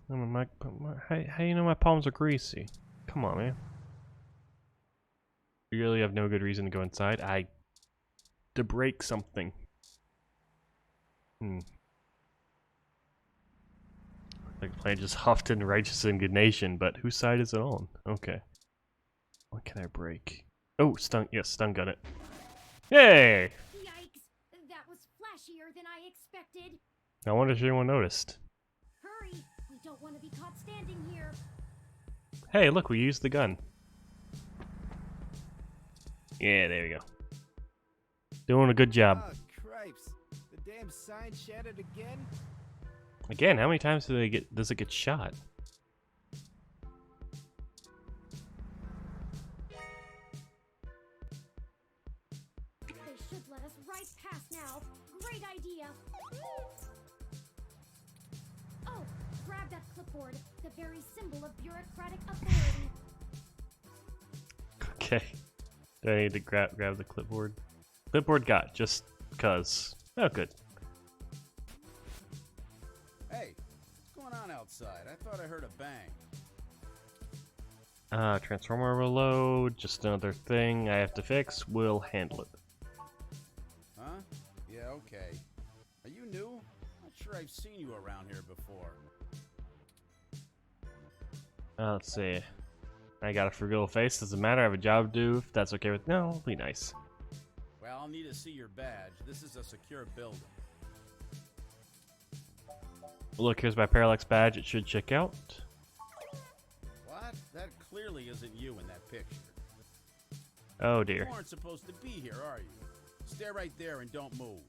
How do you know my palms are greasy? Come on, man. You really have no good reason to go inside. To break something. Like the plan just huffed in righteous indignation, but whose side is it on? Okay. What can I break? Oh, stun. Yes, stun gun it. Yay! Yikes! That was flashier than I expected. I wonder if anyone noticed. Hurry! We don't want to be caught standing here. Hey, look, we used the gun. Yeah, there we go. Doing a good job. Oh, cripes. The damn sign shattered again? Again, how many times does it get shot? They should let us right past now. Great idea. Oh, grab that clipboard. The very symbol of bureaucratic authority. Okay. Do I need to grab the clipboard? Clipboard got, just cuz. Oh, good. Hey, what's going on outside? I thought I heard a bang. Transformer overload, just another thing I have to fix. We'll handle it. Huh? Yeah, okay. Are you new? Not sure I've seen you around here before. Let's see. I got a frugal face. Doesn't matter. I have a job to do. If that's okay with... No, it'll be nice. Well, I'll need to see your badge. This is a secure building. Look, here's my Parallax badge. It should check out. What? That clearly isn't you in that picture. Oh, dear. You aren't supposed to be here, are you? Stay right there and don't move.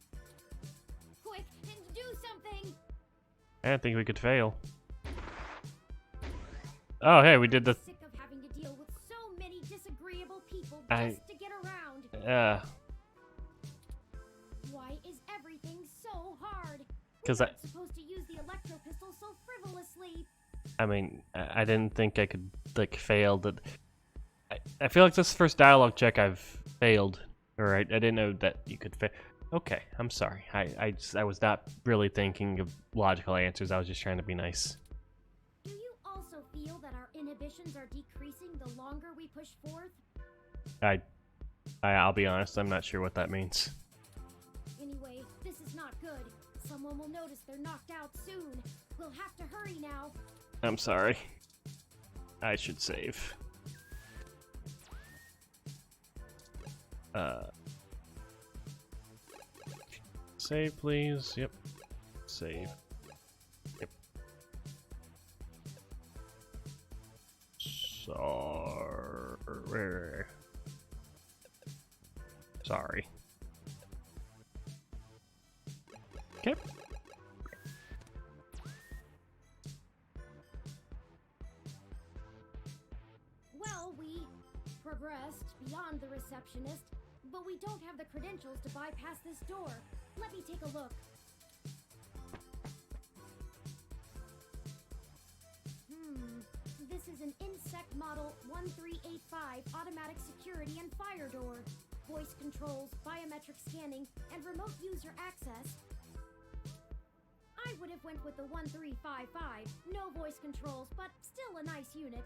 Quick, and do something. I didn't think we could fail. Oh, hey, we did the... Sick of having to deal with so many disagreeable people I- just to get around. Why is everything so hard? Because We're not supposed to use the electro pistol so frivolously. I mean, I didn't think I could, like, fail that... I feel like this is the first dialogue check I've failed. Or I didn't know that you could fail. Okay, I'm sorry. I was not really thinking of logical answers. I was just trying to be nice. Do you also feel that our inhibitions are decreasing the longer we push forth? I'll be honest, I'm not sure what that means. Anyway, this is not good. Someone will notice they're knocked out soon. We'll have to hurry now. I'm sorry. I should save. Save, please. Yep. Save. Yep. Sorry. Okay. Well, we progressed beyond the receptionist, but we don't have the credentials to bypass this door. Let me take a look. This is an Insect Model 1385 automatic security and fire door. Voice controls, biometric scanning, and remote user access. I would have went with the 1355. No voice controls, but still a nice unit.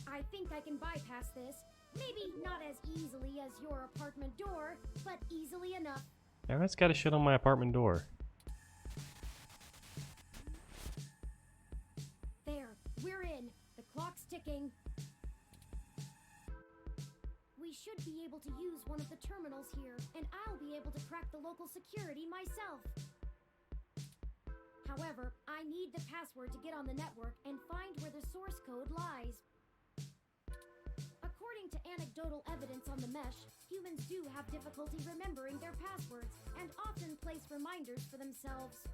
I think I can bypass this. Maybe not as easily as your apartment door, but easily enough. Everyone's got a shit on my apartment door. There, we're in. The clock's ticking. We should be able to use one of the terminals here, and I'll be able to crack the local security myself. However, I need the password to get on the network and find where the source code lies. According to anecdotal evidence on the mesh, humans do have difficulty remembering their passwords and often place reminders for themselves.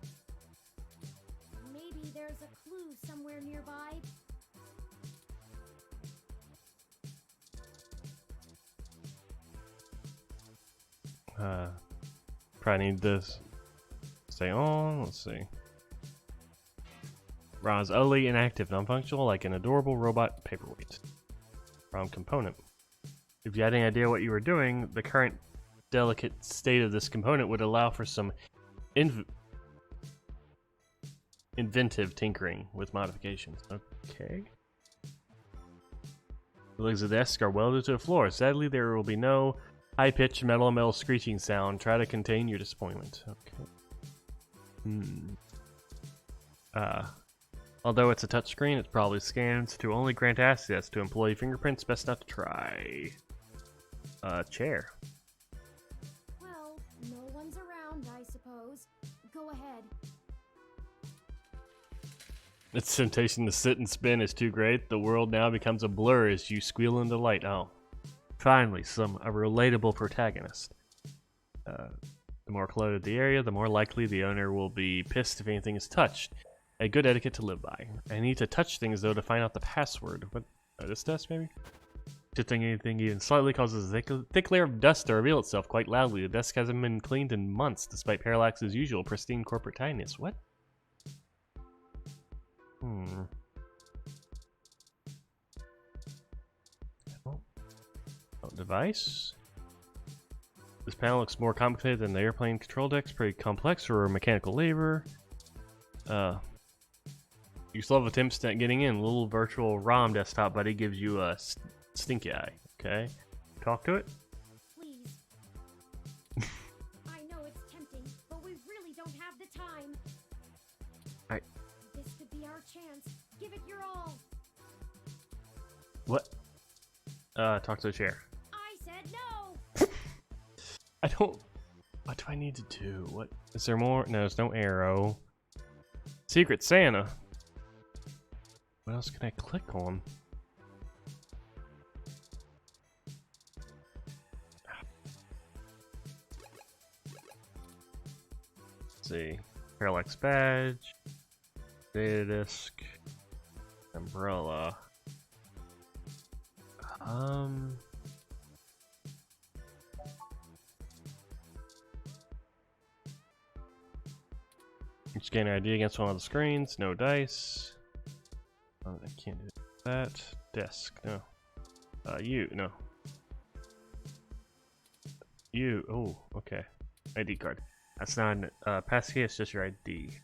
Maybe there's a clue somewhere nearby. Probably need this stay on. Let's see. ROM is utterly inactive, non-functional, like an adorable robot paperweight. ROM component. If you had any idea what you were doing, the current delicate state of this component would allow for some inventive tinkering with modifications. Okay. The legs of the desk are welded to the floor. Sadly, there will be no high-pitched metal screeching sound. Try to contain your disappointment. Okay. Although it's a touchscreen, it probably scans to only grant access to employee fingerprints. Best not to try. Chair. Well, no one's around, I suppose. Go ahead. Its temptation to sit and spin is too great. The world now becomes a blur as you squeal into light. Oh. Finally, a relatable protagonist. The more cluttered the area, the more likely the owner will be pissed if anything is touched. A good etiquette to live by. I need to touch things though to find out the password. What? This desk maybe? Touching anything even slightly causes a thick layer of dust to reveal itself quite loudly. The desk hasn't been cleaned in months, despite Parallax's usual pristine corporate tidiness. What? Device. This panel looks more complicated than the airplane control deck's pretty complex for mechanical labor. You still have attempts at getting in. Little virtual ROM desktop buddy gives you a stinky eye. Okay. Talk to it. Please. I know it's tempting, but we really don't have the time. This could be our chance. Give it your all. What? Talk to the chair. I said no. I don't... What do I need to do? What? Is there more? No, there's no arrow. Secret Santa. What else can I click on? Let's see. Parallax badge. Data disk. Umbrella. You scan ID against one of the screens. No dice. I can't do that. Desk. No. You. No. You. Oh, okay. ID card. That's not an passkey. It's just your ID.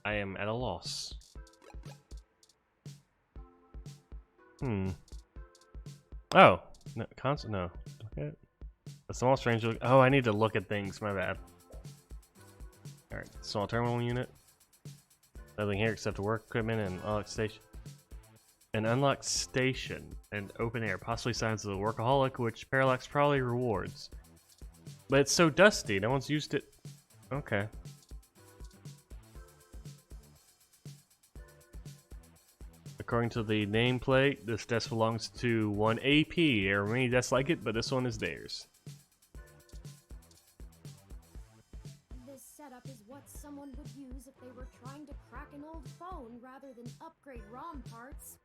I am at a loss. Oh, no, constant. No. Okay. A small strange look. Oh, I need to look at things. My bad. All right. Small terminal unit. Nothing here except work equipment and unlocked station. An unlocked station and open air, possibly signs of the workaholic, which Parallax probably rewards. But it's so dusty. No one's used it. Okay. According to the nameplate, this desk belongs to one AP. There are many desks like it, but this one is theirs. This setup is what someone would use if they were trying to crack an old phone rather than upgrade ROM parts.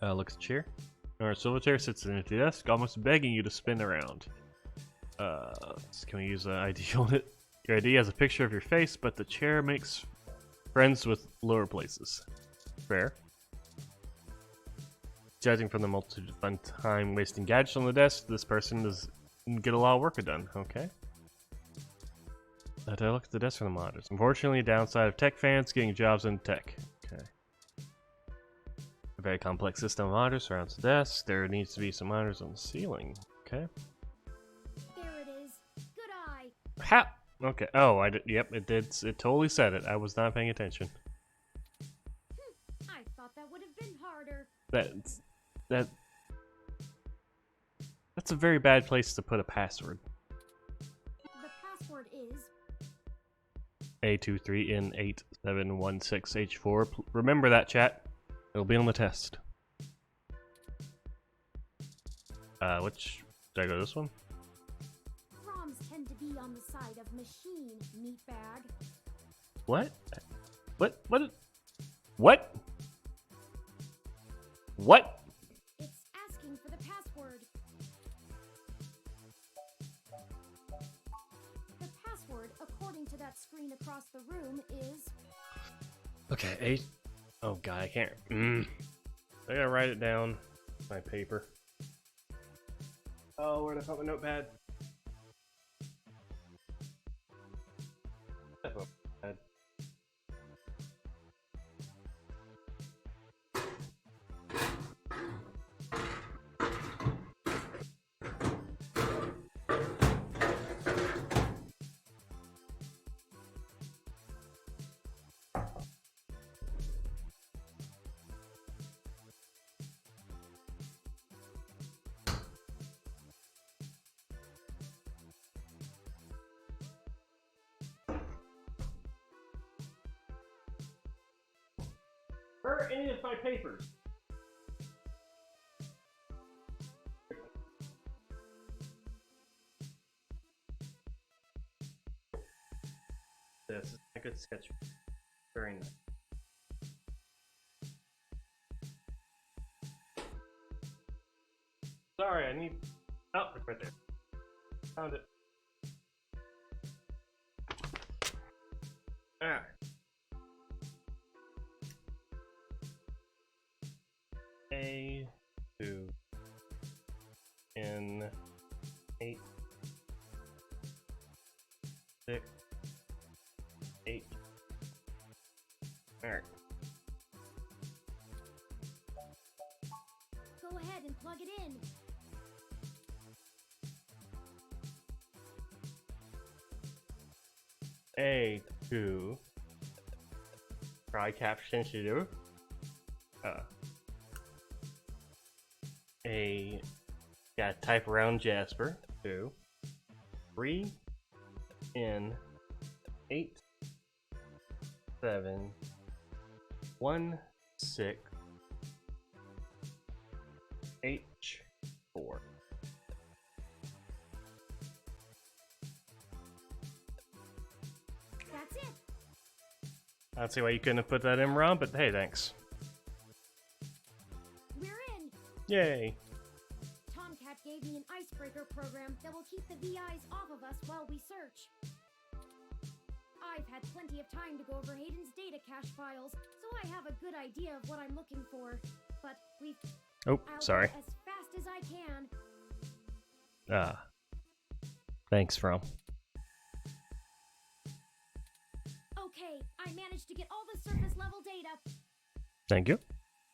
Look at the chair. Our silver chair sits in an empty desk, almost begging you to spin around. Can we use an ID on it? Your ID has a picture of your face, but the chair makes friends with lower places. Fair. Judging from the multitude of fun time wasting gadgets on the desk, this person does get a lot of work done. Okay. I look at the desk for the monitors. Unfortunately, downside of tech fans getting jobs in tech. Okay. A very complex system of monitors surrounds the desk. There needs to be some monitors on the ceiling. Okay. There it is. Good eye. Ha! Okay. Oh, I did. Yep, it did. It totally said it. I was not paying attention. I thought that would have been harder. That's a very bad place to put a password. The password is A23N8716H4. Remember that, chat. It'll be on the test. Which did I go this one? ROMs tend to be on the side of machine, meatbag. What? What? What? What? It's asking for the password. The password, according to that screen across the room, is... Okay, 8. Oh god, I can't. I gotta write it down. My paper. Oh, where'd I put my notepad? Notepad. Where are any of my papers? This is a good sketch. Very nice. Sorry, I need. Oh, it's right there. Found it. Alright. A 2 in 8 6 8. Alright. Go ahead and plug it in. A2 try caption to do. Gotta type around Jasper. 2 3 in 8 7 1 6 H4. That's it. I don't see why you couldn't have put that in, Rob, but hey, thanks. We're in. Yay. Tomcat gave me an icebreaker program that will keep the VIs off of us while we search. I've had plenty of time to go over Hayden's data cache files, so I have a good idea of what I'm looking for. But Oh, I'll sorry. go as fast as I can. Thanks, From. Okay, I managed to get all the surface level data. Thank you.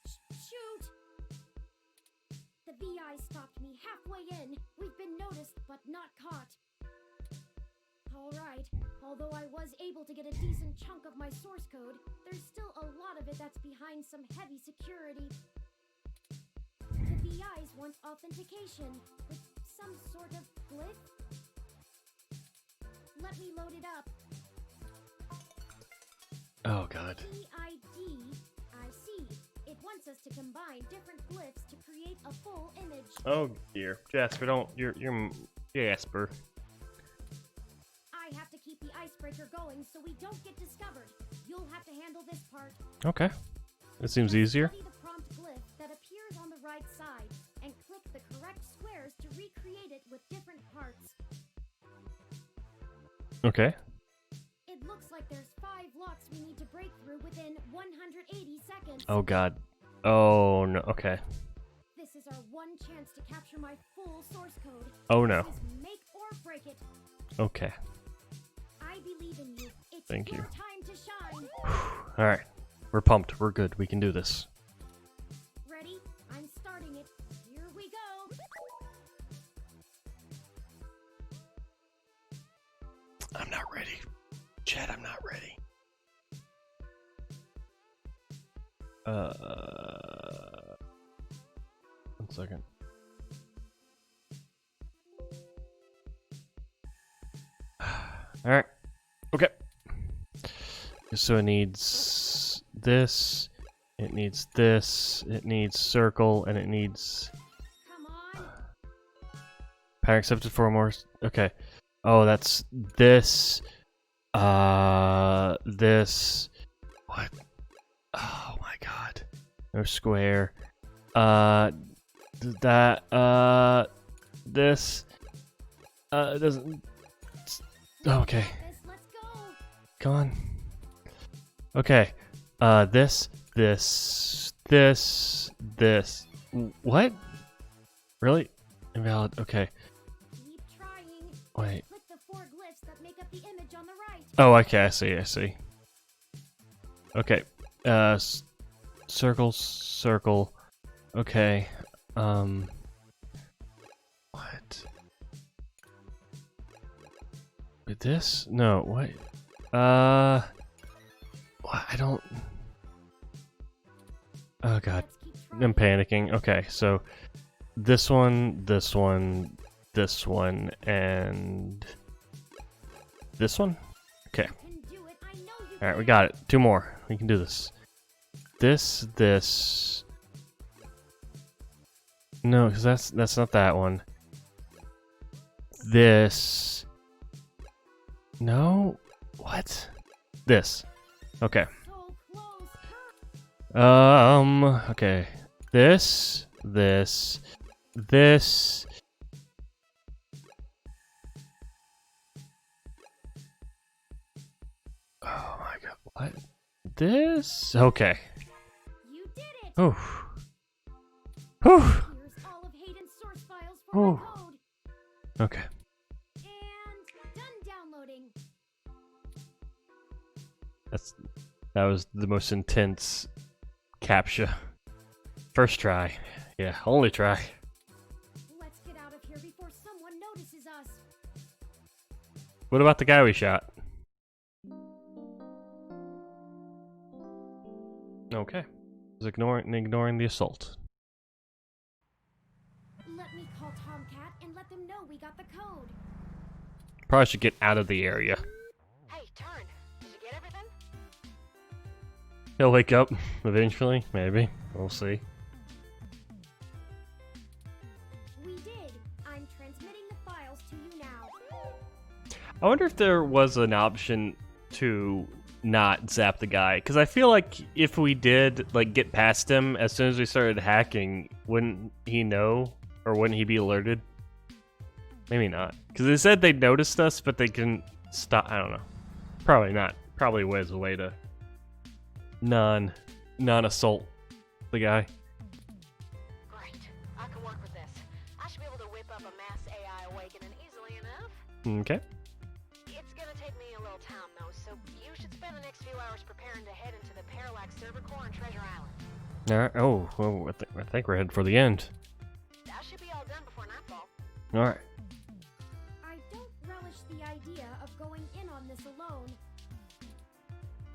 Shoot! The VI stopped me halfway in. We've been noticed, but not caught. Alright, although I was able to get a decent chunk of my source code, there's still a lot of it that's behind some heavy security. The VIs want authentication with some sort of glyph. Let me load it up. Oh, God. EID. I see. It wants us to combine different glyphs to create a full image. Oh, dear. Jasper, don't. You're Jasper. I have to keep the icebreaker going so we don't get discovered. You'll have to handle this part. Okay. It seems easier. Study the prompt glyph that appears on the right side and click the correct squares to recreate it with different parts. Okay. It looks like there's 5 locks we need to break through within 180 seconds. Oh, God. Oh, no. Okay. This is our one chance to capture my full source code. Oh, no. This is make or break it. Okay. I believe in you. It's Thank your you. time to shine. Alright. We're pumped. We're good. We can do this. Ready? I'm starting it. Here we go. I'm not ready. Chad, I'm not ready. 1 second. Alright. Okay. So it needs this. It needs this. It needs circle. And it needs Come on. pattern accepted for more. Okay. Oh, that's this. This. What? Oh my god. No square. This. It doesn't. Okay. Let's go. Come on. Okay. This. What? Really? Invalid. Okay. Keep trying. Wait. Click the 4 glyphs that make up the image on the right. Oh, okay. I see. Okay. Circle, circle. Okay. What? With this? No. What? I don't. Oh god. Let's keep I'm trying. panicking. Okay, so this one, and this one? Okay. You can do it. I know you Alright, we can. got it. 2 more. We can do this. This. No, because that's not that one. This. No? What? This. Okay. So close. Okay. This. Oh my god. What? This? Okay. You did it. Oh. Whew. Here's all of Hayden's source files for Oh. my code. Okay. And done downloading. That was the most intense CAPTCHA. First try. Yeah, only try. Let's get out of here before someone notices us. What about the guy we shot? Okay. Was ignoring the assault. Let me call Tomcat and let them know we got the code. Probably should get out of the area. Hey, Turn, did you get everything? He'll wake up eventually, maybe. We'll see. We did. I'm transmitting the files to you now. I wonder if there was an option to not zap the guy, because I feel like if we did like get past him as soon as we started hacking, wouldn't he know, or wouldn't he be alerted? Maybe not, because they said they noticed us, but they couldn't stop. I don't know. Probably not. Probably was a way to non-assault the guy. Great, I can work with this. I should be able to whip up a mass AI awakening easily enough. Okay. It's gonna take me a little time though, so you should spend the next few hours preparing to head into the Parallax server core on Treasure Island. All right. Oh, well, I think we're headed for the end. I should be all done before nightfall. All right. I don't relish the idea of going in on this alone.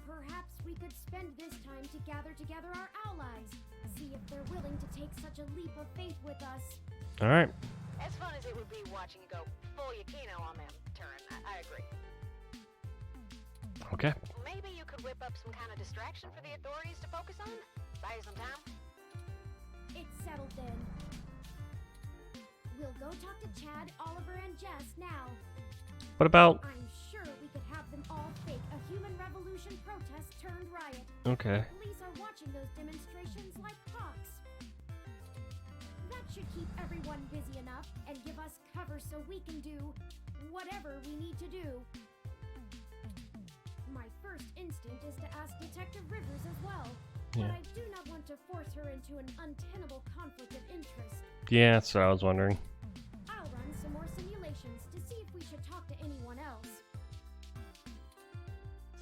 Perhaps we could spend this time to gather together our allies, see if they're willing to take such a leap of faith with us. All right. As fun as it would be watching you go full Yukino on them, Turn, I agree. Okay. Maybe you could whip up some kind of distraction for the authorities to focus on? Buy you some time? It's settled then. We'll go talk to Chad, Oliver, and Jess now. What about? I'm sure we could have them all fake a human revolution protest turned riot. Okay. Police are watching those demonstrations like hawks. That should keep everyone busy enough and give us cover so we can do whatever we need to do. My first instinct is to ask Detective Rivers as well, but Yeah. I do not want to force her into an untenable conflict of interest. Yeah, that's what I was wondering. I'll run some more simulations to see if we should talk to anyone else.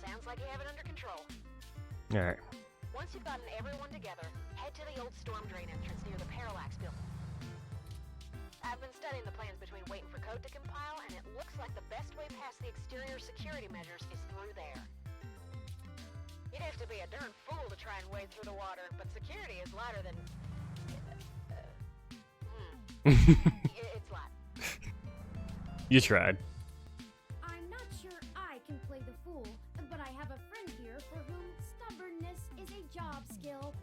Sounds like you have it under control. All right. Once you've gotten everyone together, head to the old storm drain entrance near the Parallax building. I've been studying the plans between waiting for code to compile, and it looks like the best way past the exterior security measures is through there. You'd have to be a darn fool to try and wade through the water, but security is lighter than... It's light. You tried. I'm not sure I can play the fool, but I have a friend here for whom stubbornness is a job skill.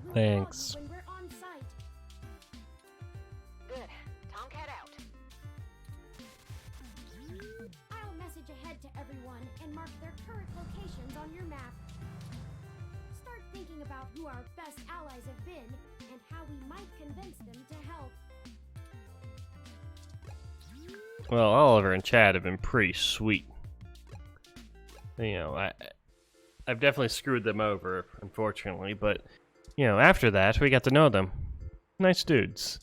We'll Thanks. call you when we're on site. Good. Tomcat out. I'll message ahead to everyone and mark their current locations locations on your map. Start thinking about who our best allies have been and how we might convince them to help. Well, Oliver and Chad have been pretty sweet. You know, I've definitely screwed them over, unfortunately, but, you know, after that, we got to know them. Nice dudes.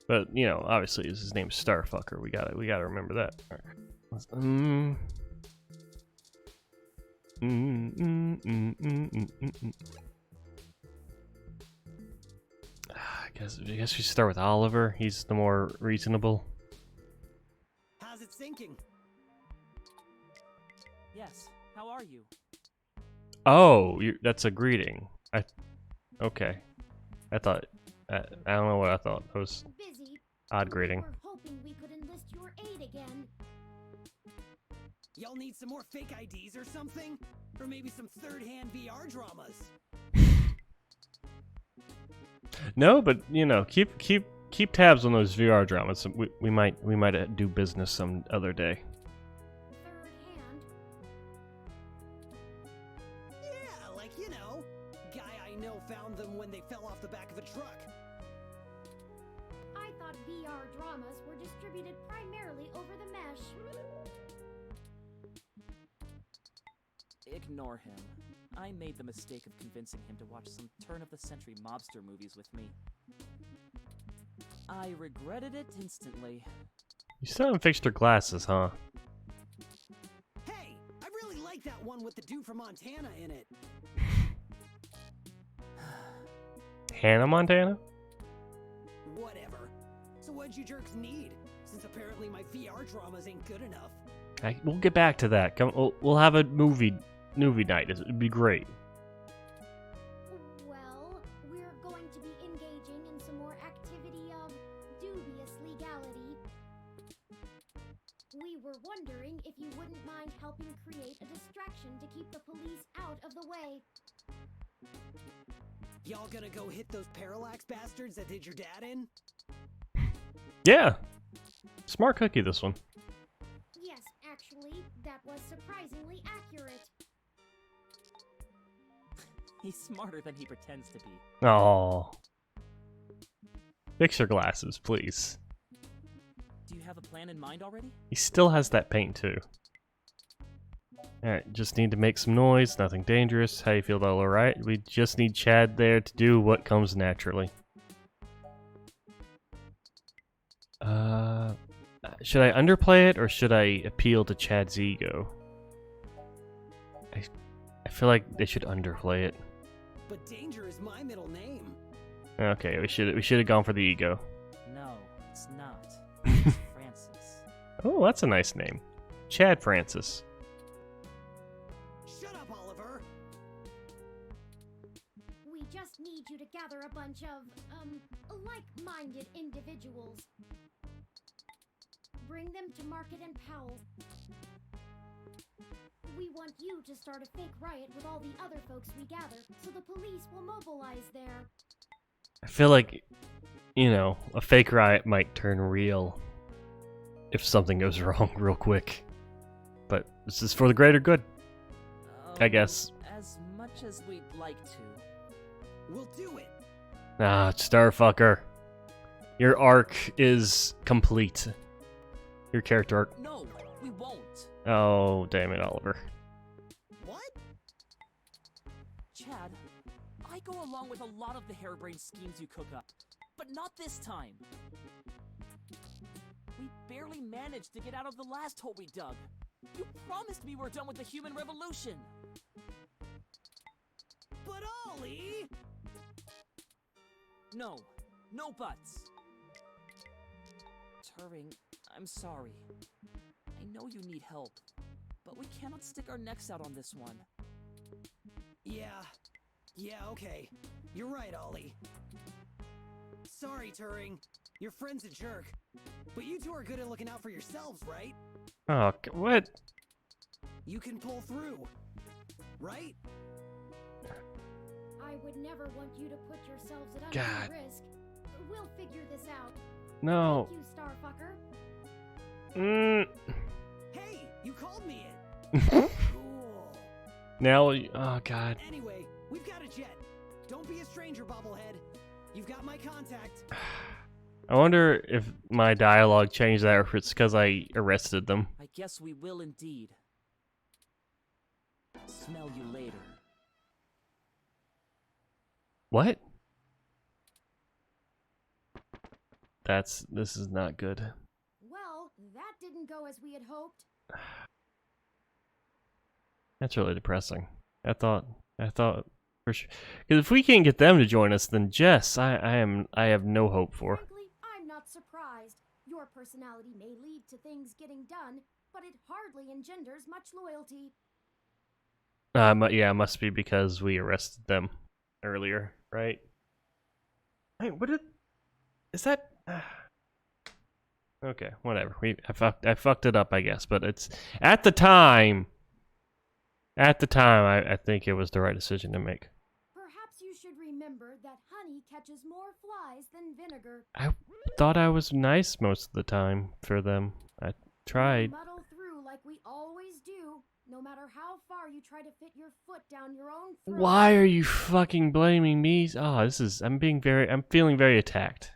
But, you know, obviously, his name's Starfucker. We gotta remember that. All right. I guess we should start with Oliver. He's the more reasonable. How's it sinking? Yes, how are you? Oh, that's a greeting. Okay. I thought. I don't know what I thought. That was Busy. odd greeting. We're hoping we could enlist your aid again. Y'all need some more fake IDs or something? Or maybe some third-hand VR dramas? No, but you know, keep tabs on those VR dramas. We might do business some other day. Third hand. Yeah, like, you know, guy I know found them when they fell off the back of a truck. I thought VR dramas were distributed primarily over the mesh. Ignore him. I made the mistake of convincing him to watch some turn-of-the-century mobster movies with me. I regretted it instantly. You still haven't fixed your glasses, huh? Hey, I really like that one with the dude from Montana in it. Hannah Montana? Whatever. So what'd you jerks need? Since apparently my VR dramas ain't good enough. We'll get back to that. We'll have a movie night. It'd be great. Well, we're going to be engaging in some more activity of dubious legality. We were wondering if you wouldn't mind helping create a distraction to keep the police out of the way. Y'all gonna go hit those parallax bastards that did your dad in? Yeah. Smart cookie, this one. Yes, actually, that was surprisingly accurate. He's smarter than he pretends to be. Oh. Fix your glasses, please. Do you have a plan in mind already? He still has that paint, too. Alright, just need to make some noise, nothing dangerous. How you feel about alright? We just need Chad there to do what comes naturally. Should I underplay it, or should I appeal to Chad's ego? I feel like they should underplay it. But Danger is my middle name. Okay, we should have gone for the ego. No, it's not. It's Francis. Oh, that's a nice name. Chad Francis. Shut up, Oliver! We just need you to gather a bunch of, like-minded individuals. Bring them to Market and Powell. We want you to start a fake riot with all the other folks we gather, so the police will mobilize there. I feel like, you know, a fake riot might turn real if something goes wrong real quick. But this is for the greater good, I guess. As much as we'd like to. We'll do it! Ah, Starfucker. Your arc is complete. Your character arc. No, we won't. Oh, damn it, Oliver. What? Chad, I go along with a lot of the harebrained schemes you cook up, but not this time. We barely managed to get out of the last hole we dug. You promised me we're done with the human revolution. But Ollie! No, no buts. Turing, I'm sorry. I know you need help, but we cannot stick our necks out on this one. Yeah, okay. You're right, Ollie. Sorry, Turing. Your friend's a jerk. But you two are good at looking out for yourselves, right? Oh, what? You can pull through. Right? I would never want you to put yourselves at God. undue risk. We'll figure this out. No. Thank you, Starfucker. Hey, you called me it. Cool. Now, oh god. Anyway, we've got a jet. Don't be a stranger, Bobblehead. You've got my contact. I wonder if my dialogue changed that or if it's because I arrested them. I guess we will indeed. Smell you later. What? This is not good. Well, that didn't go as we had hoped. That's really depressing. I thought for sure. Because if we can't get them to join us, then Jess, I have no hope for. Frankly, I'm not surprised. Your personality may lead to things getting done, but it hardly engenders much loyalty. Yeah, it must be because we arrested them earlier, right? Wait, is that? Okay, whatever. I fucked it up, I guess. But it's at the time. At the time, I think it was the right decision to make. Perhaps you should remember that honey catches more flies than vinegar. I thought I was nice most of the time for them. I tried. Muddle through like we always do, no matter how far you try to fit your foot down your own throat. Why are you fucking blaming me? Oh, I'm feeling very attacked.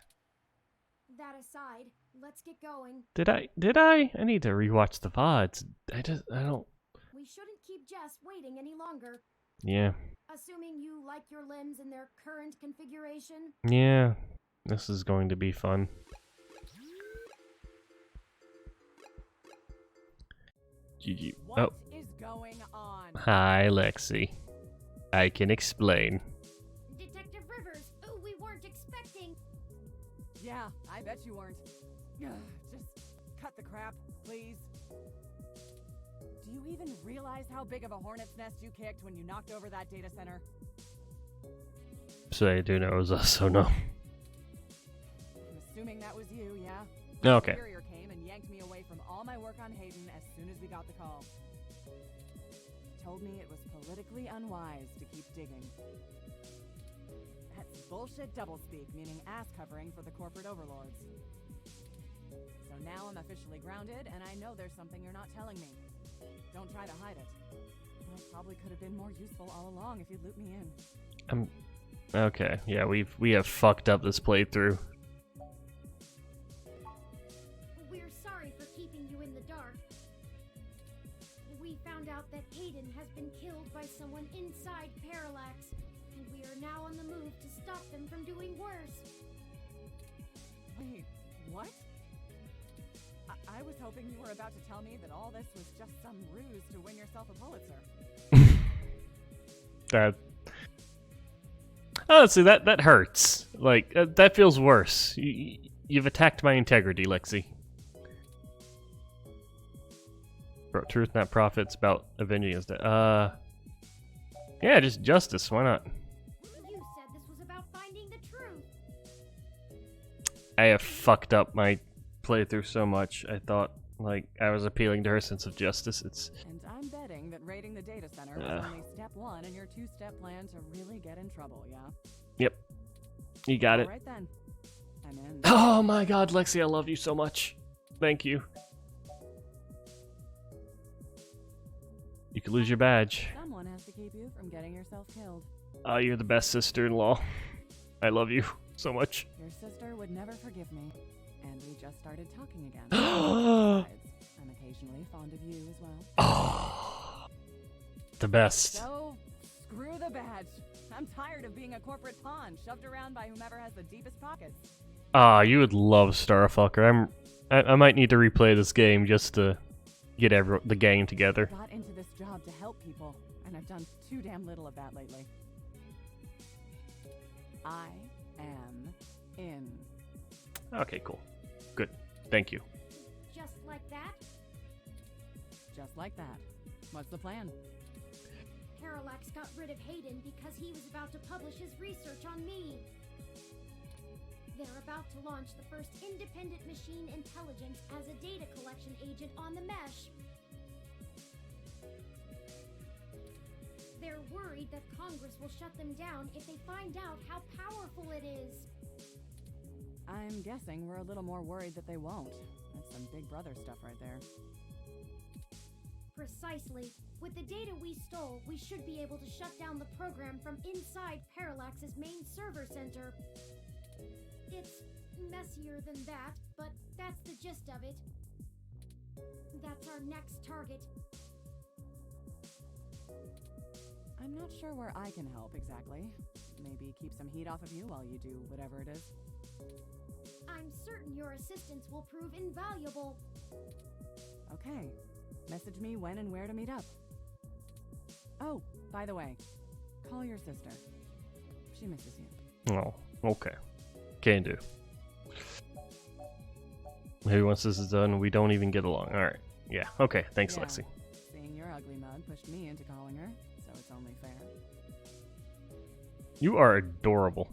That aside, let's get going. Did I? I need to rewatch the VODs. I don't. We shouldn't keep Jess waiting any longer. Yeah. Assuming you like your limbs in their current configuration. Yeah. This is going to be fun. GG. What is going on? Hi, Lexi. I can explain. Detective Rivers, we weren't expecting. Yeah, I bet you weren't. Just cut the crap, please. Do you even realize how big of a hornet's nest you kicked when you knocked over that data center? So I do know it was us, so no. I'm assuming that was you, yeah? Okay. Superior came and yanked me away from all my work on Hayden as soon as we got the call. Told me it was politically unwise to keep digging. That's bullshit doublespeak, meaning ass covering for the corporate overlords. So now I'm officially grounded, and I know there's something you're not telling me. Don't try to hide it. I probably could have been more useful all along if you'd loop me in. Okay. Yeah, we have fucked up this playthrough. We're sorry for keeping you in the dark. We found out that Hayden has been killed by someone inside Parallax, and we are now on the move to stop them from doing worse. Wait, what? I was hoping you were about to tell me that all this was just some ruse to win yourself a Pulitzer. Honestly, that hurts. Like, that feels worse. You've attacked my integrity, Lexi. Bro, truth, not profits, about avenging his death. Yeah, just justice. Why not? You said this was about finding the truth. I have fucked up my playthrough so much. I thought, like, I was appealing to her sense of justice. And I'm betting that raiding the data center was only step one in your two-step plan to really get in trouble, yeah? Yep. You got it. All right then. I'm in. Oh my god, Lexi, I love you so much. Thank you. You could lose your badge. Someone has to keep you from getting yourself killed. Oh, you're the best sister-in-law. I love you so much. Your sister would never forgive me. And we just started talking again. Besides, I'm occasionally fond of you as well. Oh, the best. So, screw the badge. I'm tired of being a corporate pawn shoved around by whomever has the deepest pockets. Ah, you would love Starfucker. I might need to replay this game just to get the gang together. I got into this job to help people, and I've done too damn little of that lately. I am in. Okay, cool. Good. Thank you. Just like that? Just like that. What's the plan? Parallax got rid of Hayden because he was about to publish his research on me. They're about to launch the first independent machine intelligence as a data collection agent on the mesh. They're worried that Congress will shut them down if they find out how powerful it is. I'm guessing we're a little more worried that they won't. That's some Big Brother stuff right there. Precisely. With the data we stole, we should be able to shut down the program from inside Parallax's main server center. It's messier than that, but that's the gist of it. That's our next target. I'm not sure where I can help exactly. Maybe keep some heat off of you while you do whatever it is. I'm certain your assistance will prove invaluable. Okay. Message me when and where to meet up. Oh, by the way, call your sister. She misses you. Oh, okay. Can do. Maybe once this is done, we don't even get along. Alright. Yeah, okay. Thanks, Yeah. Lexi. Seeing your ugly mug pushed me into calling her, so it's only fair. You are adorable.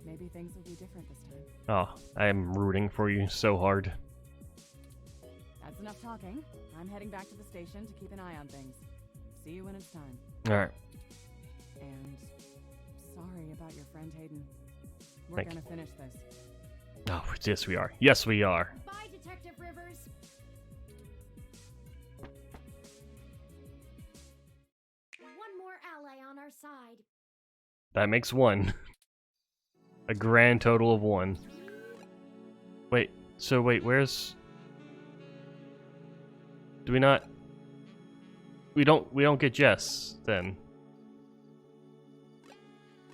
Maybe things will be different this time. Oh, I am rooting for you so hard. That's enough talking. I'm heading back to the station to keep an eye on things. See you when it's time. Alright. And sorry about your friend Hayden. We're Thank gonna finish this. Oh, yes we are. Yes we are. Bye, Detective Rivers. One more ally on our side. That makes one. A grand total of 1. Wait, so wait, where's... Do we not... We don't get Jess, then.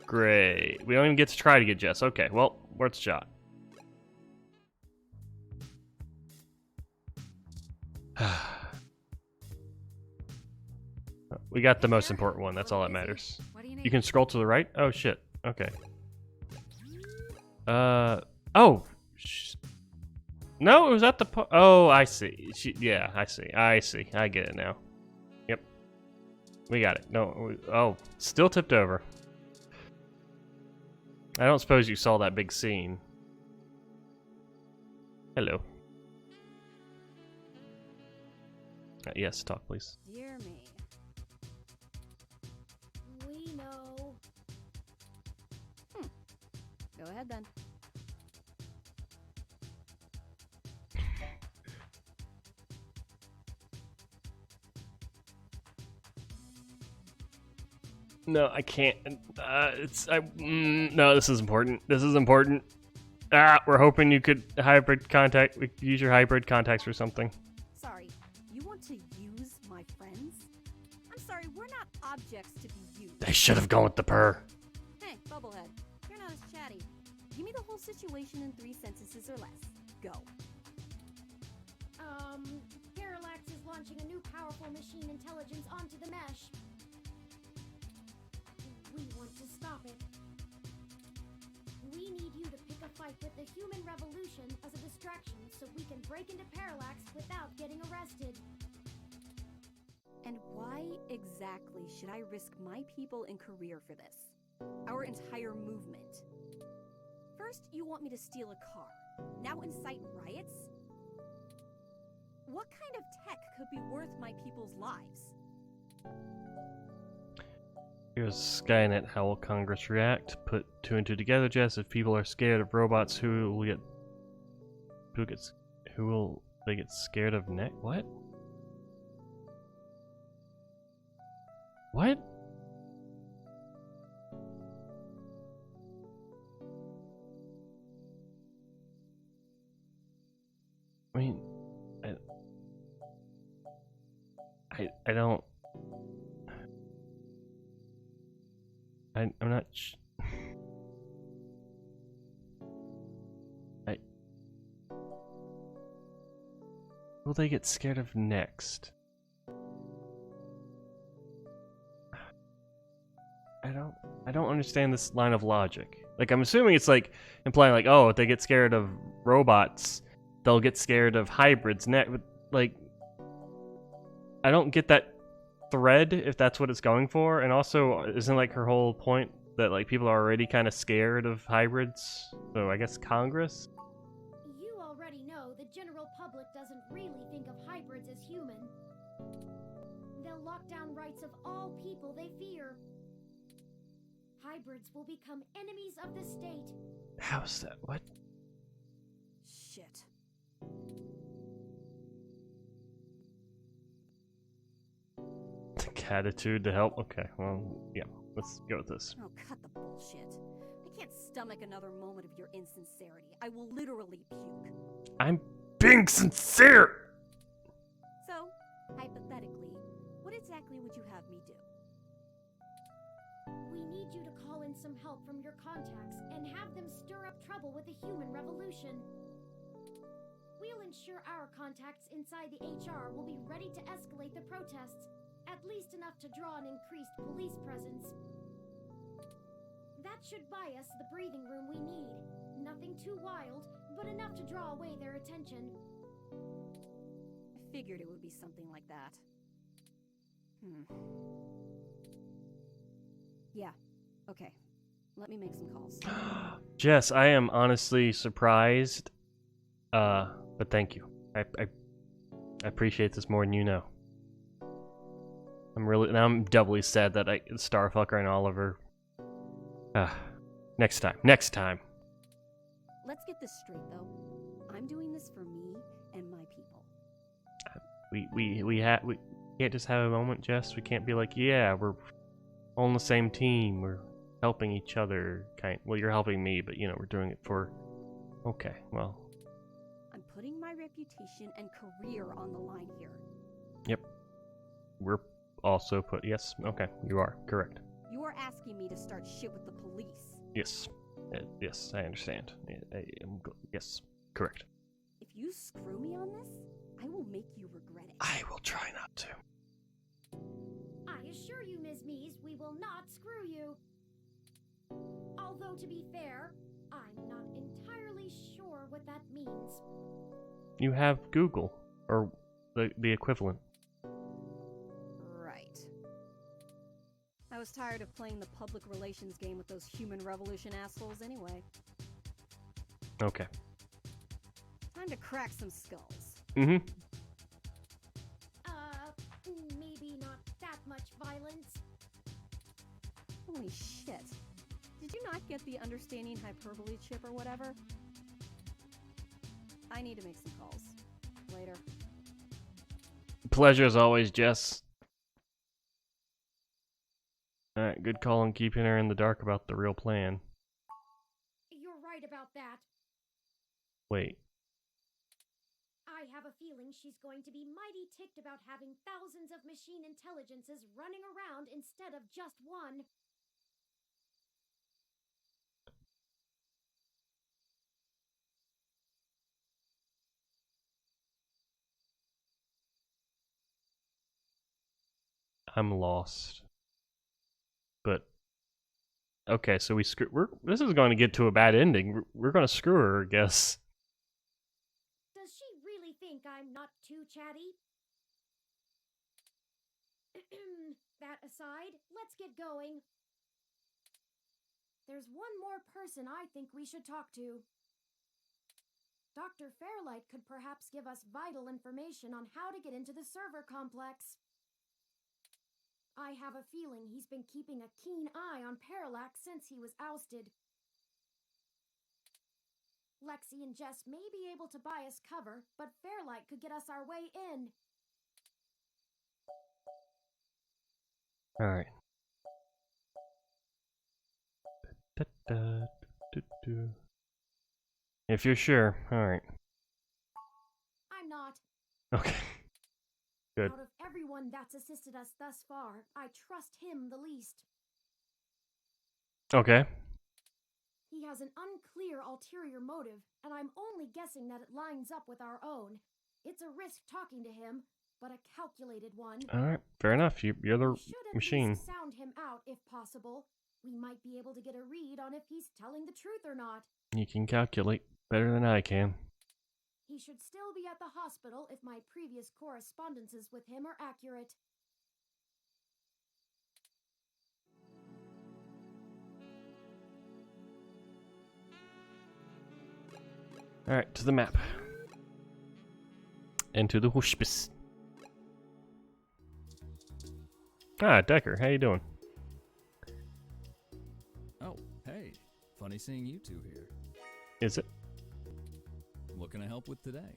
Great. We don't even get to try to get Jess. Okay, well, worth a shot. We got the most important one, that's all that matters. What do you need? You can scroll to the right? Oh, shit. Okay. Oh! No, it was at the oh, I see. Yeah, I see. I get it now. Yep. We got it. No, oh, still tipped over. I don't suppose you saw that big scene. Hello. Yes, talk, please. Dear me. We know. Go ahead then. No, I can't. No, this is important. This is important. Ah, we're hoping you could we could use your hybrid contacts for something. Sorry, you want to use my friends? I'm sorry, we're not objects to be used. They should have gone with the purr. Hey, Bubblehead, you're not as chatty. Give me the whole situation in 3 sentences or less. Go. Parallax is launching a new powerful machine intelligence onto the mesh. We want to stop it. We need you to pick a fight with the human revolution as a distraction so we can break into Parallax without getting arrested. And why exactly should I risk my people and career for this? Our entire movement. First, you want me to steal a car. Now incite riots? What kind of tech could be worth my people's lives? Here's Skynet. How will Congress react? Put 2 and 2 together, Jess. If people are scared of robots, who will they get scared of next? What? What? I mean, I don't. I'm not. Will they get scared of next? I don't understand this line of logic. Like, I'm assuming it's like implying like, oh, if they get scared of robots, they'll get scared of hybrids next. Like, I don't get that thread if that's what it's going for. And also, isn't like her whole point that like people are already kind of scared of hybrids? So I guess Congress. You already know the general public doesn't really think of hybrids as human. They'll lock down rights of all people they fear. Hybrids will become enemies of the state. How's that? What? Shit. Attitude to help. Okay, well, yeah, let's go with this. Oh, cut the bullshit. I can't stomach another moment of your insincerity. I will literally puke. I'm being sincere! So, hypothetically, what exactly would you have me do? We need you to call in some help from your contacts and have them stir up trouble with the human revolution. We'll ensure our contacts inside the HR will be ready to escalate the protests, at least enough to draw an increased police presence. That should buy us the breathing room we need. Nothing too wild, but enough to draw away their attention. I figured it would be something like that. Yeah, okay. Let me make some calls. Jess, I am honestly surprised. But thank you. I appreciate this more than you know. I'm doubly sad that Starfucker and Oliver. Next time. Let's get this straight, though. I'm doing this for me and my people. We can't just have a moment, Jess. We can't be like, yeah, we're all on the same team. We're helping each other. Well, you're helping me, but we're doing it for. Okay, well. I'm putting my reputation and career on the line here. Yep. We're also yes. Okay, you are correct. You are asking me to start shit with the police. Yes. Yes, I understand. Yes, correct. If you screw me on this, I will make you regret it. I will try not to. I assure you, Ms. Mees, we will not screw you. Although, to be fair, I'm not entirely sure what that means. You have Google, or the equivalent. Right. I was tired of playing the public relations game with those human revolution assholes anyway. Okay. Time to crack some skulls. Mm-hmm. Maybe not that much violence. Holy shit. Did you not get the understanding hyperbole chip or whatever? I need to make some calls. Later. Pleasure as always, Jess. Alright, good call on keeping her in the dark about the real plan. You're right about that. Wait. I have a feeling she's going to be mighty ticked about having thousands of machine intelligences running around instead of just one. I'm lost. But okay, so this is going to get to a bad ending. We're going to screw her, I guess. Does she really think I'm not too chatty? That aside, let's get going. There's one more person I think we should talk to. Dr. Fairlight could perhaps give us vital information on how to get into the server complex. I have a feeling he's been keeping a keen eye on Parallax since he was ousted. Lexi and Jess may be able to buy us cover, but Fairlight could get us our way in. Alright. If you're sure, alright. I'm not. Okay. Good. Out of everyone that's assisted us thus far, I trust him the least. Okay. He has an unclear ulterior motive, and I'm only guessing that it lines up with our own. It's a risk talking to him, but a calculated one. Alright, fair enough. You're the machine. Should sound him out if possible. We might be able to get a read on if he's telling the truth or not. You can calculate better than I can. He should still be at the hospital if my previous correspondences with him are accurate. Alright, to the map. And to the Hospice. Ah, Decker, how you doing? Oh, hey. Funny seeing you two here. Is it? What can I help with today?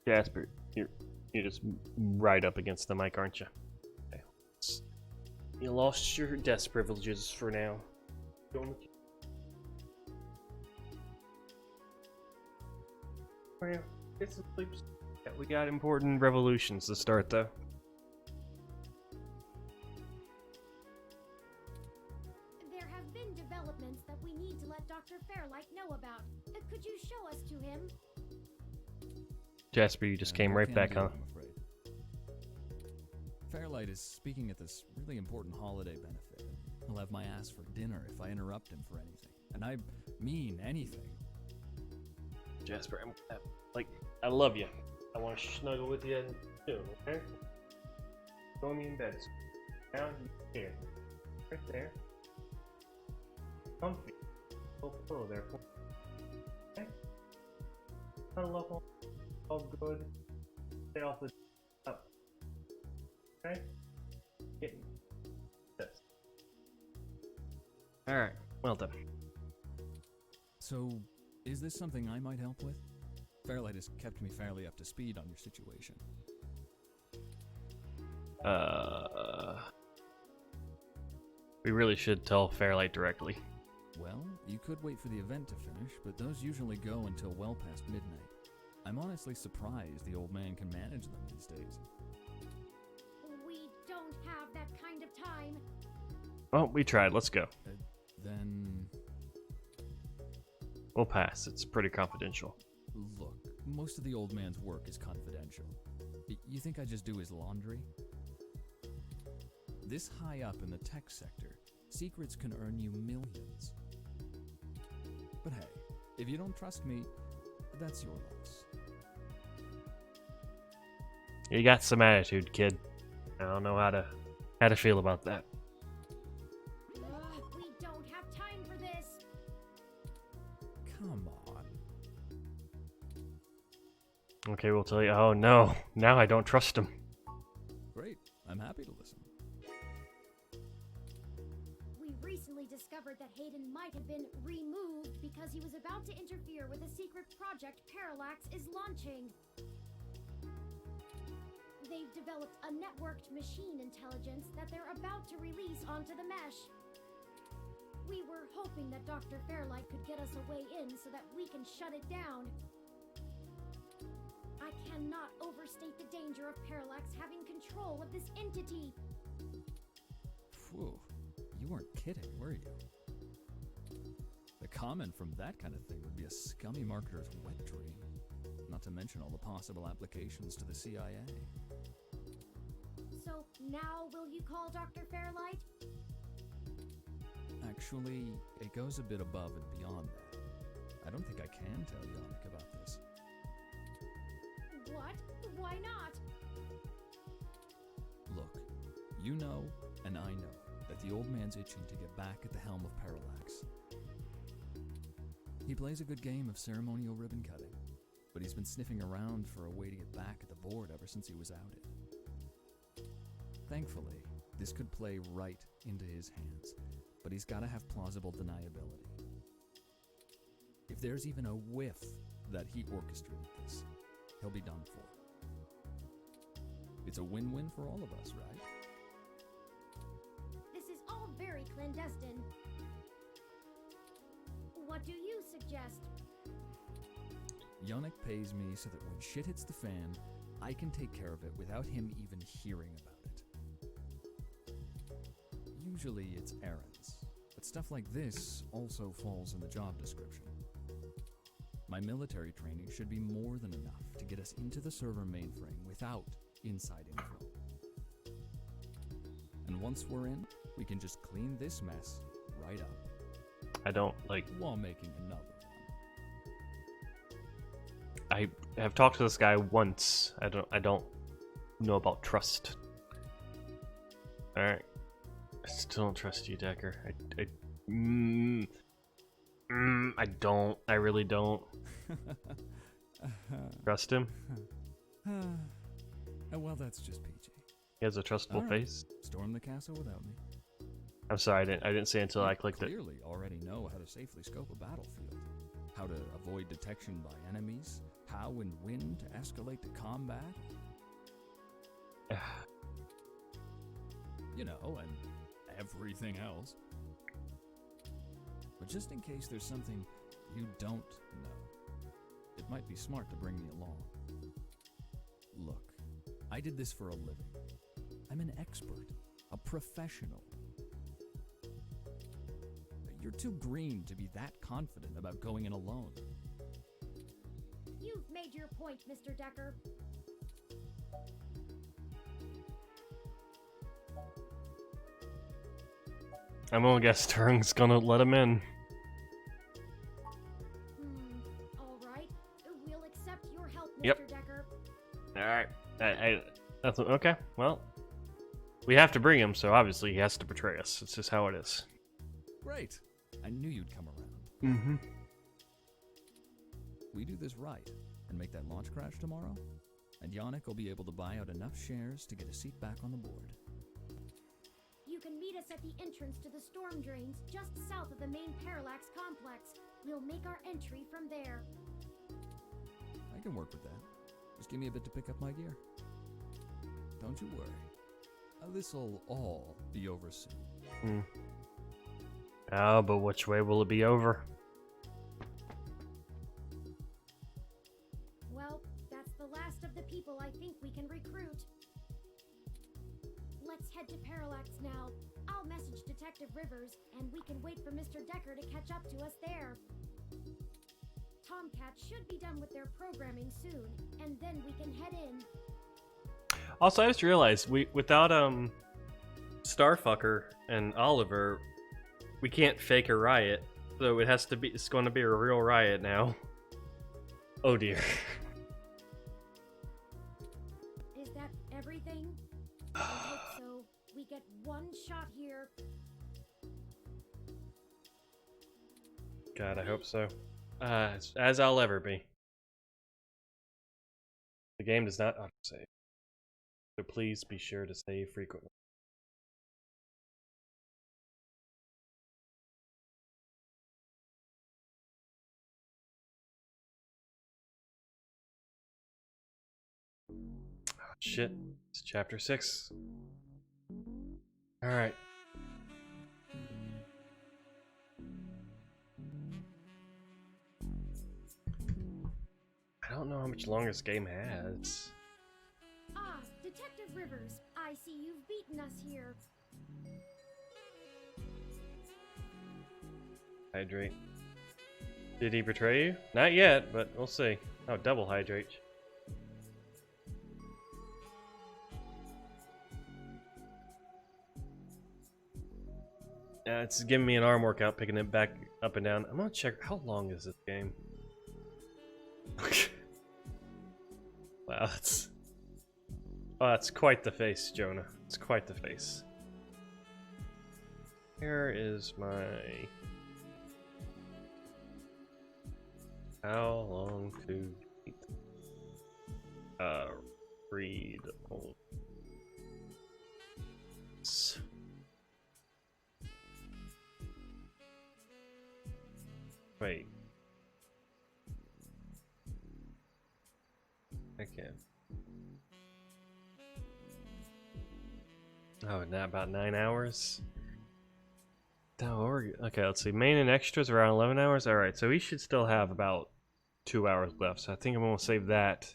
Jasper, you're just right up against the mic, aren't you? You lost your desk privileges for now. Don't. Well, get some sleep. Yeah, we got important revolutions to start, though. There have been developments that we need to let Dr. Fairlight know about. Could you show us to him? Jasper, you just came What right can I back, do, huh? I'm afraid. Fairlight is speaking at this really important holiday benefit. He'll have my ass for dinner if I interrupt him for anything. And I mean anything. Jasper, I love you. I want to snuggle with you soon, okay? Throw me in bed. Down here. Right there. Comfy. Little pillow there. Okay? Cuddle up all good. Stay off the up. Okay? Get this. Alright, well done. So, is this something I might help with? Fairlight has kept me fairly up to speed on your situation. We really should tell Fairlight directly. Well, you could wait for the event to finish, but those usually go until well past midnight. I'm honestly surprised the old man can manage them these days. We don't have that kind of time. Well, we tried. Let's go. Then... We'll pass. It's pretty confidential. Look, most of the old man's work is confidential. You think I just do his laundry? This high up in the tech sector, secrets can earn you millions. But hey, if you don't trust me, that's your loss. You got some attitude, kid. I don't know how to feel about that. We don't have time for this. Come on. Okay, we'll tell you. Oh no, now I don't trust him. Great, I'm happy to listen. We recently discovered that Hayden might have been removed because he was about to interfere with a secret project Parallax is launching. They've developed a networked machine intelligence that they're about to release onto the mesh. We were hoping that Dr. Fairlight could get us a way in so that we can shut it down. I cannot overstate the danger of Parallax having control of this entity. Phew, you weren't kidding, were you? The comment from that kind of thing would be a scummy marketer's wet dream. Not to mention all the possible applications to the CIA. So now will you call Dr. Fairlight? Actually, it goes a bit above and beyond that. I don't think I can tell Yannick about this. What? Why not? Look, you know, and I know, that the old man's itching to get back at the helm of Parallax. He plays a good game of ceremonial ribbon cutting, but he's been sniffing around for a way to get back at the board ever since he was outed. Thankfully, this could play right into his hands, but he's gotta have plausible deniability. If there's even a whiff that he orchestrated this, he'll be done for. It's a win-win for all of us, right? This is all very clandestine. What do you suggest? Yannick pays me so that when shit hits the fan, I can take care of it without him even hearing about it. Usually it's errands, but stuff like this also falls in the job description. My military training should be more than enough to get us into the server mainframe without inside info. And once we're in, we can just clean this mess right up. I don't like. While making another one. I have talked to this guy once. I don't know about trust. All right. I still don't trust you, Decker. I don't. I really don't. Trust him? Well, that's just peachy. He has a trustable All right. face. Storm the castle without me. I'm sorry, I didn't say it until I clicked it. Clearly already know how to safely scope a battlefield, how to avoid detection by enemies, how and when to escalate to combat. You know, and everything else. But just in case there's something you don't know, it might be smart to bring me along. Look, I did this for a living. I'm an expert, a professional. You're too green to be that confident about going in alone. You've made your point, Mr. Decker. I'm gonna guess Turing's gonna let him in. Alright. We'll accept your help, Mr. Yep. Decker. Alright. That's okay. Well, we have to bring him, so obviously he has to betray us. It's just how it is. Great. I knew you'd come around. Mm-hmm. We do this right and make that launch crash tomorrow, and Yannick will be able to buy out enough shares to get a seat back on the board. You can meet us at the entrance to the storm drains just south of the main Parallax complex. We'll make our entry from there. I can work with that. Just give me a bit to pick up my gear. Don't you worry. This'll all be over soon. Oh, but which way will it be over? Well, that's the last of the people I think we can recruit. Let's head to Parallax now. I'll message Detective Rivers, and we can wait for Mr. Decker to catch up to us there. Tomcat should be done with their programming soon, and then we can head in. Also, I just realized without Starfucker and Oliver, we can't fake a riot, so it's going to be a real riot now. Oh dear. Is that everything? I hope so. We get one shot here. God, I hope so. As I'll ever be. The game does not autosave, so please be sure to save frequently. Oh, shit, it's chapter 6. Alright. I don't know how much longer this game has. Ah, Detective Rivers, I see you've beaten us here. Hydrate. Did he betray you? Not yet, but we'll see. Oh, double hydrate. It's giving me an arm workout, picking it back up and down. I'm gonna check, how long is this game? Wow, that's quite the face, Jonah. It's quite the face. Here is my... How long to beat? Read all. Wait. Okay. Oh, now about 9 hours? Okay, let's see. Main and extras around 11 hours? Alright, so we should still have about 2 hours left. So I think I'm going to save that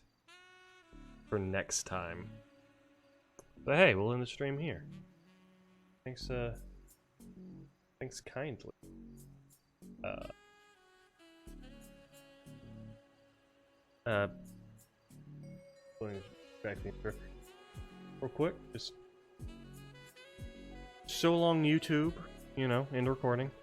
for next time. But hey, we'll end the stream here. Thanks, thanks kindly. Back real quick, just so long YouTube, you know, end recording.